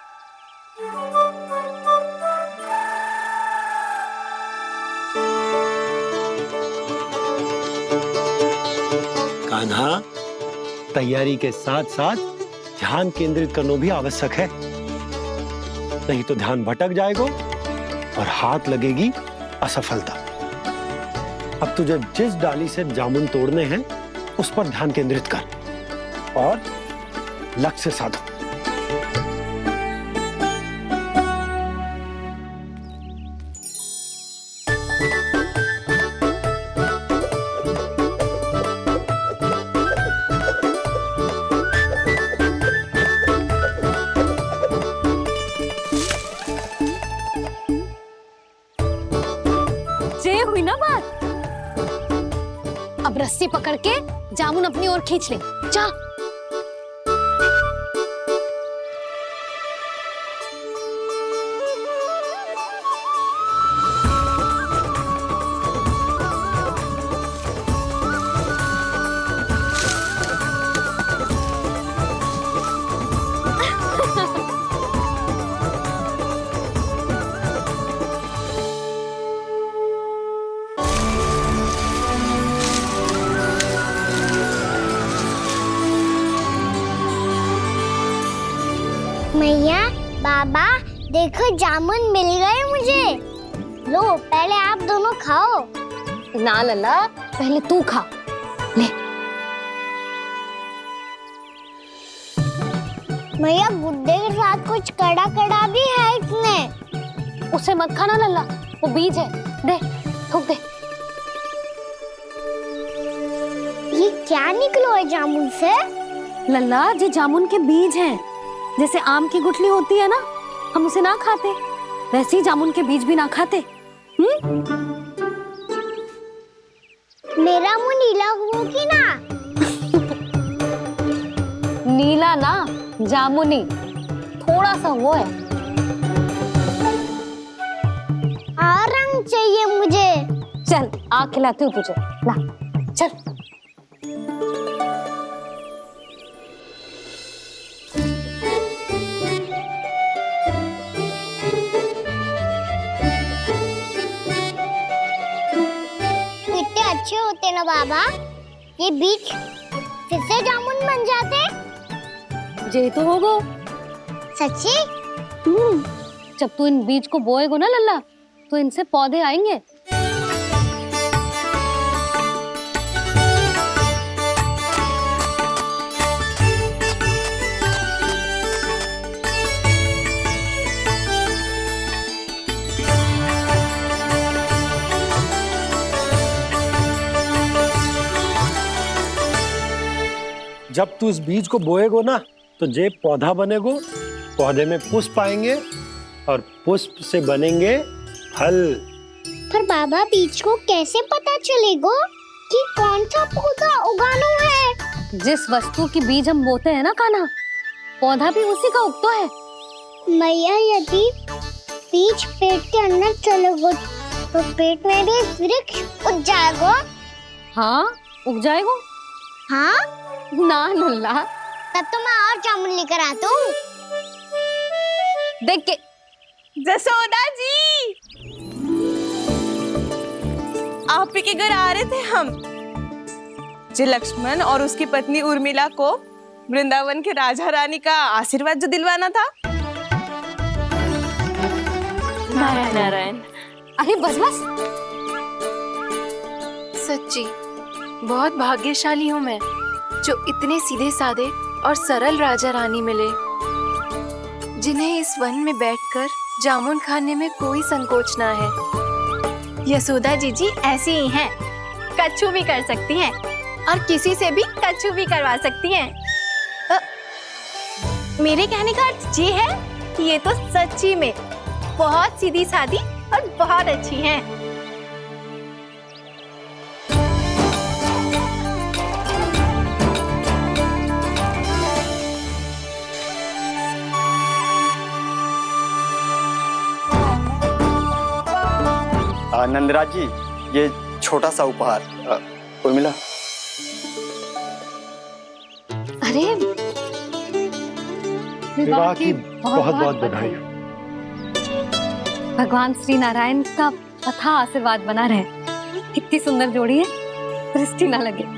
कान्हा, तैयारी के साथ साथ ध्यान केंद्रित करना भी आवश्यक है। नहीं तो ध्यान भटक जाएगा और हाथ लगेगी असफलता। अब तुझे जिस डाली से जामुन तोड़ने हैं उस पर ध्यान केंद्रित कर और लक्ष्य साधो। ये हुई ना बात। अब रस्सी पकड़ के जामुन अपनी ओर खींच ले। जा। मैया, बाबा, देखो जामुन मिल गए मुझे। लो, पहले आप दोनों खाओ। ना लल्ला, पहले तू खा। ले। मैया, गुड्डे के साथ कुछ कड़ा कड़ा भी है इसमें। उसे मत खाना लल्ला, वो बीज है। दे, थूक दे। ये क्या निकलो है जामुन से? लल्ला, ये जामुन के बीज हैं। जैसे आम की गुठली होती है ना, हम उसे ना खाते, वैसे ही जामुन के बीज भी ना खाते। मेरा मुंह नीला हुआ कि ना? नीला ना, जामुनी, थोड़ा सा वो है। रंग चाहिए मुझे। चल, आ खिलाती हूँ तुझे। ला, चल। अच्छे होते ना बाबा, ये बीज फिर से जामुन बन जाते। जे तो होगो। सच्ची? जब तू इन बीज को बोएगो ना लल्ला, तो इनसे पौधे आएंगे। जब तू इस बीज को बोएगो ना, तो जे पौधा बनेगो, पौधे में पुष्प आएंगे और पुष्प से बनेंगे फल। पर बाबा, बीज को कैसे पता चलेगा कि कौन सा पौधा उगाना है? जिस वस्तु की बीज हम बोते हैं ना कान्हा, पौधा भी उसी का उगता है। मैया, यदि बीज पेट के अंदर चलेगा तो पेट में भी वृक्ष उग जाएगा। हाँ, उग जाएगा। हाँ ना लल्ला, तब तो मैं और जामुन लेकर आता हूँ। देख के। जसोदा जी, आप ही के घर आ रहे थे हम। जो लक्ष्मण और उसकी पत्नी उर्मिला को वृंदावन के राजा रानी का आशीर्वाद जो दिलवाना था। नारायण नारायण। अरे बस बस। सच्ची बहुत भाग्यशाली हूँ मैं, जो इतने सीधे साधे और सरल राजा रानी मिले, जिन्हें इस वन में बैठकर जामुन खाने में कोई संकोच ना है। यशोदा जीजी ऐसी ही हैं, कच्छू भी कर सकती हैं और किसी से भी कच्छू भी करवा सकती हैं। मेरे कहने का अर्थ ये है कि ये तो सच्ची में बहुत सीधी सादी और बहुत अच्छी हैं। नंदराज जी, ये छोटा सा उपहार। उर्मिला। अरे विवाह की बहुत बहुत बधाई। भगवान श्री नारायण का अथाह आशीर्वाद बना रहे। कितनी सुंदर जोड़ी है, दृष्टि ना लगे।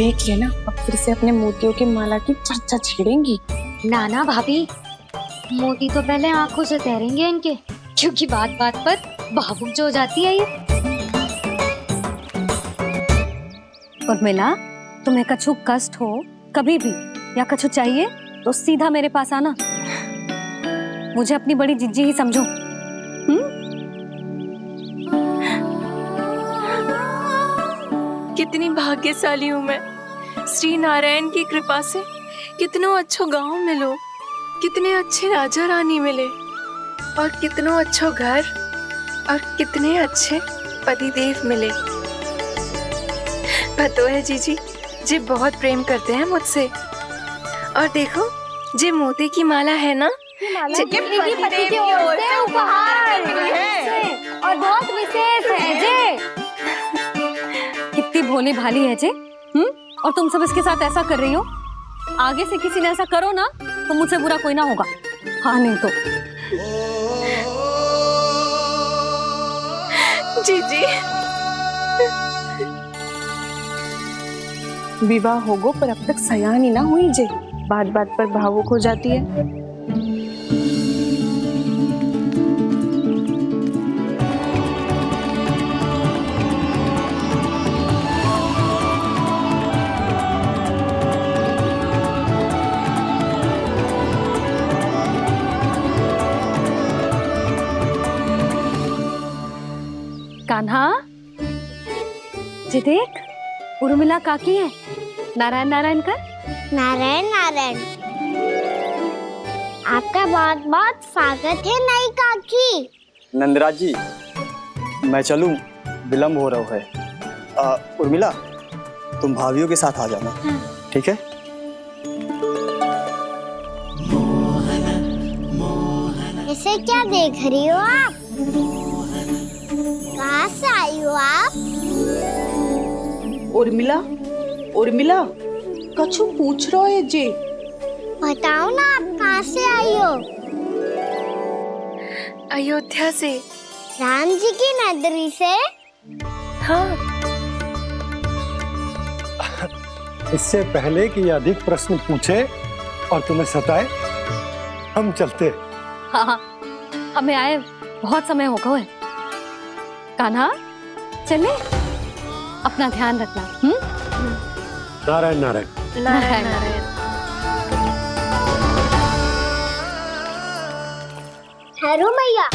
देख लेना, अब फिर से अपने मोतियों की माला की चर्चा छेड़ेंगी। नाना भाभी, मोती तो पहले आंखों से तैरेंगे इनके, क्योंकि बात बात पर भावुक जो हो जाती है ये। उर्मिला, तुम्हें कछु कष्ट हो कभी भी या कछु चाहिए तो सीधा मेरे पास आना। मुझे अपनी बड़ी जिज्जी ही समझो। कितनी भाग्यशाली हूँ मैं, श्री नारायण की कृपा से कितनों अच्छो गांव मिलो, कितने अच्छे राजा रानी मिले, और कितनों अच्छो घर और कितने अच्छे पतिदेव मिले। पतो है जीजी, जी बहुत प्रेम करते हैं मुझसे। और देखो, जी मोती की माला है ना, ये पति की ओर से उपहार और बहुत विशेष है जे। कितनी भोली भाली है जे। और तुम सब इसके साथ ऐसा कर रही हो। आगे से किसी ने ऐसा करो ना तो मुझसे बुरा कोई ना होगा। हाँ नहीं तो जीजी। विवाह होगो पर अब तक सयान ही ना हुई जे, बात बात पर भावुक हो जाती है। कान्हा, जी देख, उर्मिला काकी है। नारायण नारायण कर। नारायण नारायण। आपका बहुत बहुत स्वागत है नई काकी। नंदराज जी, मैं चलूं, विलम्ब हो रहा है। उर्मिला, तुम भाभियों के साथ आ जाना। ठीक है? इसे क्या देख रही हो आप? कहाँ से आई हो आप? उर्मिला, उर्मिला, कछु पूछ रहा है जी। बताओ ना, आप कहाँ से आई हो? अयोध्या से। राम जी की नगरी से? हाँ। इससे पहले कि ये अधिक प्रश्न पूछे और तुम्हें सताए, हम चलते। हाँ, हमें आए बहुत समय हो गया है। कान्हा, चले, अपना ध्यान रखना। नारायण नारायण। नारायण नारायण। ठहरो मैया।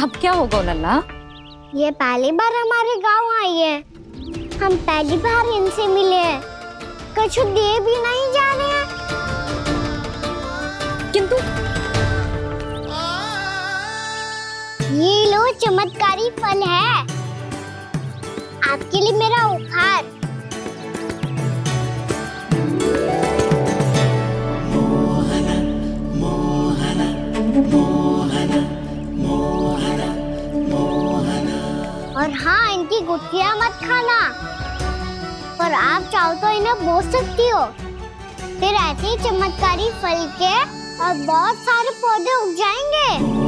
अब क्या होगा लल्ला? ये पहली बार हमारे गांव आई है, हम पहली बार इनसे मिले हैं, कछु दे भी नहीं जा रहे हैं। किंतु ये लो, चमत्कारी फल है आपके लिए, मेरा उपहार। और हाँ, इनकी गुठलियां मत खाना, पर आप चाहो तो इन्हें बोल सकती हो। फिर ऐसे ही चमत्कारी फल के और बहुत सारे पौधे उग जाएंगे।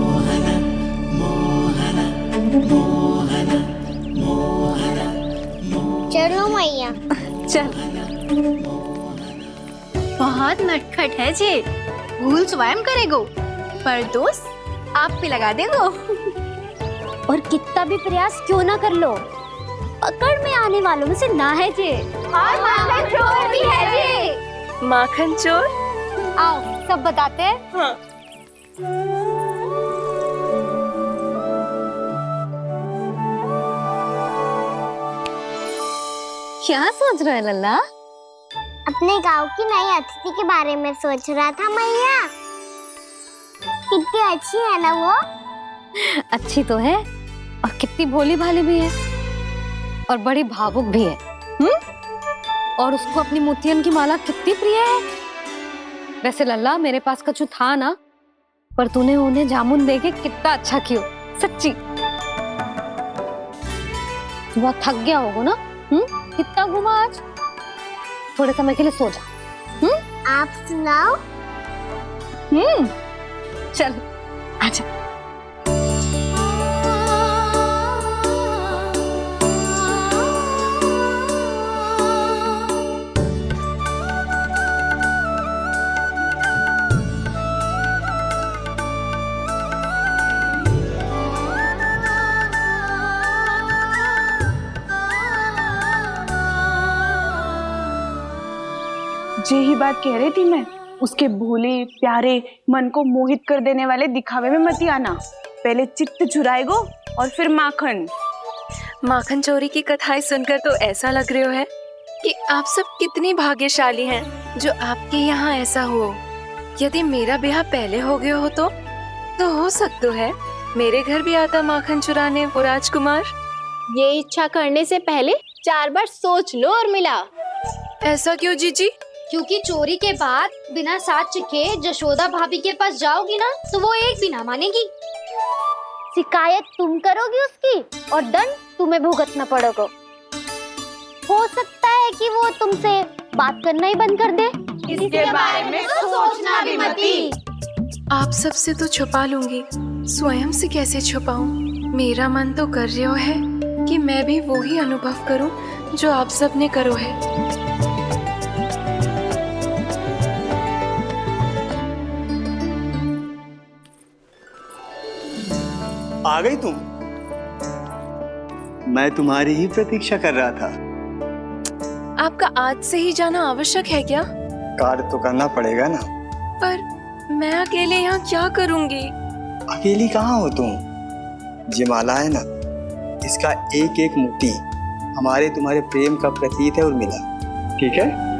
चलो मैया। चल। बहुत नटखट है जी, भूल स्वयं करेगो, पर दोस्त आप पे लगा देगो। और कितना भी प्रयास क्यों ना कर लो, पकड़ में आने वालों में से ना है जी। और माखन चोर भी है जी। माखन चोर? आओ सब बताते हैं। हाँ। क्या सोच रहा है लल्ला? अपने गांव की नई अतिथि के बारे में सोच रहा था मैया। कितनी अच्छी है ना वो? अच्छी तो है, और कितनी भोली भाली भी है, और बड़ी भावुक भी है। और उसको अपनी मोतियन की माला कितनी प्रिय है। वैसे लल्ला, मेरे पास कछु था ना, पर तूने उन्हें जामुन देके कितना अच्छा किया, सच्ची। तू बहुत थक गया होगा ना? कितना घुमा आज? थोड़े समय के लिए सो जा। आप सुनाओ। चल आजा। बात कह रही थी मैं, उसके भोले प्यारे मन को मोहित कर देने वाले दिखावे में मत आना। पहले चित्त चुराएगो और फिर माखन। माखन चोरी की कथाएं सुनकर तो ऐसा लग रहा है कि आप सब कितनी भाग्यशाली हैं जो आपके यहाँ ऐसा हो। यदि मेरा ब्याह पहले हो गया हो तो हो सकता है मेरे घर भी आता माखन चुराने वो राजकुमार। ये इच्छा करने से पहले 4 बार सोच लो उर्मिला। ऐसा क्यों जीजी? क्योंकि चोरी के बाद बिना साथ चिखे जशोदा भाभी के पास जाओगी ना तो वो एक भी ना मानेगी। शिकायत तुम करोगी उसकी और दंड तुम्हें भुगतना पड़ेगा। हो सकता है कि वो तुमसे बात करना ही बंद कर दे। इसके बारे में तो सोचना भी मती। आप सबसे तो छुपा लूंगी, स्वयं से कैसे छुपाऊं? मेरा मन तो कर रहा है कि मैं भी वो ही अनुभव करूं जो आप सब ने करो है। आ गई तुम? मैं तुम्हारी ही प्रतीक्षा कर रहा था। आपका आज से ही जाना आवश्यक है क्या? कार्य तो करना पड़ेगा ना। पर मैं अकेले यहाँ क्या करूँगी? अकेली कहाँ हो तुम? ये माला है ना, इसका एक एक मोती हमारे तुम्हारे प्रेम का प्रतीक है उर्मिला, ठीक है?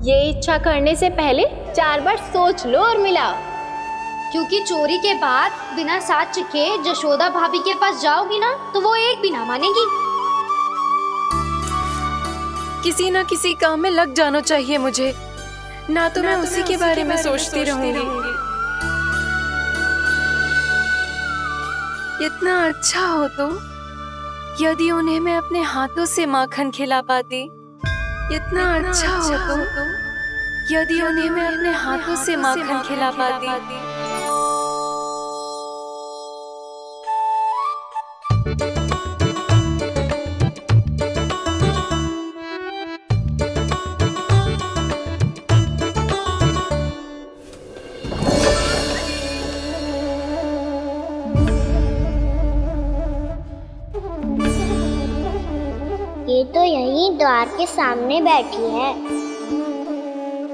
ये इच्छा करने से पहले 4 बार सोच लो उर्मिला। क्योंकि चोरी के बाद बिना साथ चिखे जशोदा भाभी के पास जाओगी ना तो वो एक भी ना मानेगी। किसी ना किसी काम में लग जाना चाहिए मुझे, ना तो मैं उसी के बारे में सोचती रहूंगी। इतना अच्छा हो तो यदि उन्हें मैं अपने हाथों से माखन खिला पाती। इतना अच्छा हो तो यदि उन्हें मैं अपने हाथों से माखन खिला पाती। ये तो यहीं द्वार के सामने बैठी है।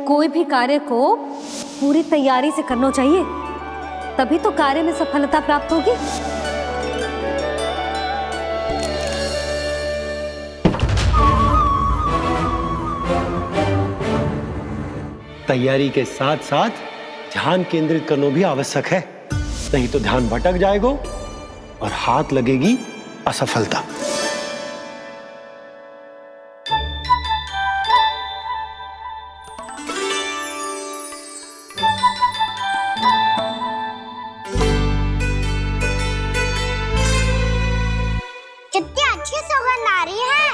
कोई भी कार्य को पूरी तैयारी से करना चाहिए, तभी तो कार्य में सफलता प्राप्त होगी। तैयारी के साथ साथ ध्यान केंद्रित करना भी आवश्यक है, नहीं तो ध्यान भटक जाएगा और हाथ लगेगी असफलता। कितनी अच्छी सुगंध आ रही है।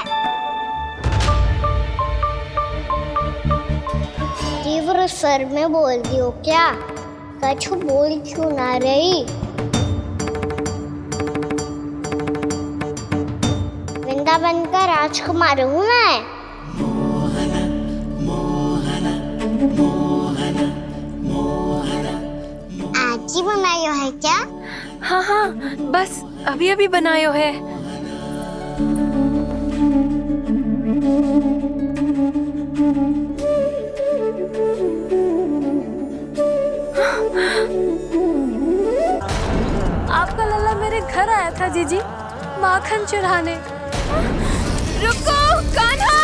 तीव्र स्वर में बोलती हो क्या? कछु बोल क्यों ना रही? वृंदावन का राजकुमार हूँ मैं। आज ही बनायो है क्या? हाँ हाँ, बस अभी अभी बनायो है। आपका लल्ला मेरे घर आया था जीजी, माखन चुराने। रुको कान्हा!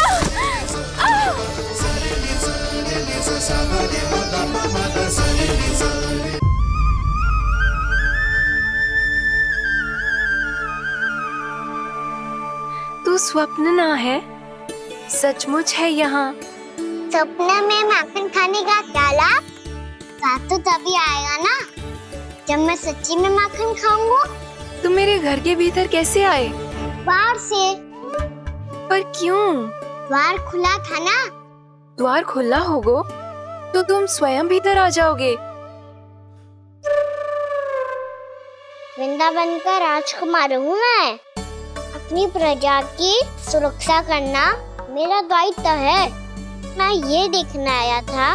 तू स्वप्न ना है, सचमुच है यहाँ। सपने में माखन खाने का क्या लाभ? रात तो तभी आएगा ना जब मैं सच्ची में माखन खाऊंगा। तुम मेरे घर के भीतर कैसे आए? बाहर से। पर क्यों? द्वार खुला था ना। द्वार खुला होगा तो तुम स्वयं भीतर आ जाओगे। वृंदावन का राजकुमार हूँ मैं। अपनी प्रजा की सुरक्षा करना मेरा दायित्व है। मैं ये देखने आया था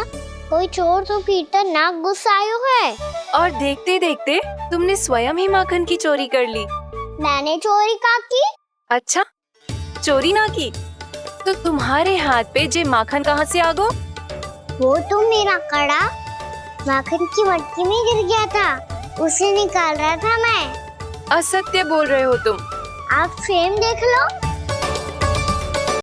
कोई चोर तो पीटर ना गुस्सा आयो है। और देखते देखते तुमने स्वयं ही माखन की चोरी कर ली। मैंने चोरी का की? अच्छा, चोरी ना की तो तुम्हारे हाथ पे जे माखन कहाँ से आ गो? वो तो मेरा कड़ा माखन की मटकी में गिर गया था, उसे निकाल रहा था मैं। असत्य बोल रहे हो तुम। आप फ्रेम देख लो।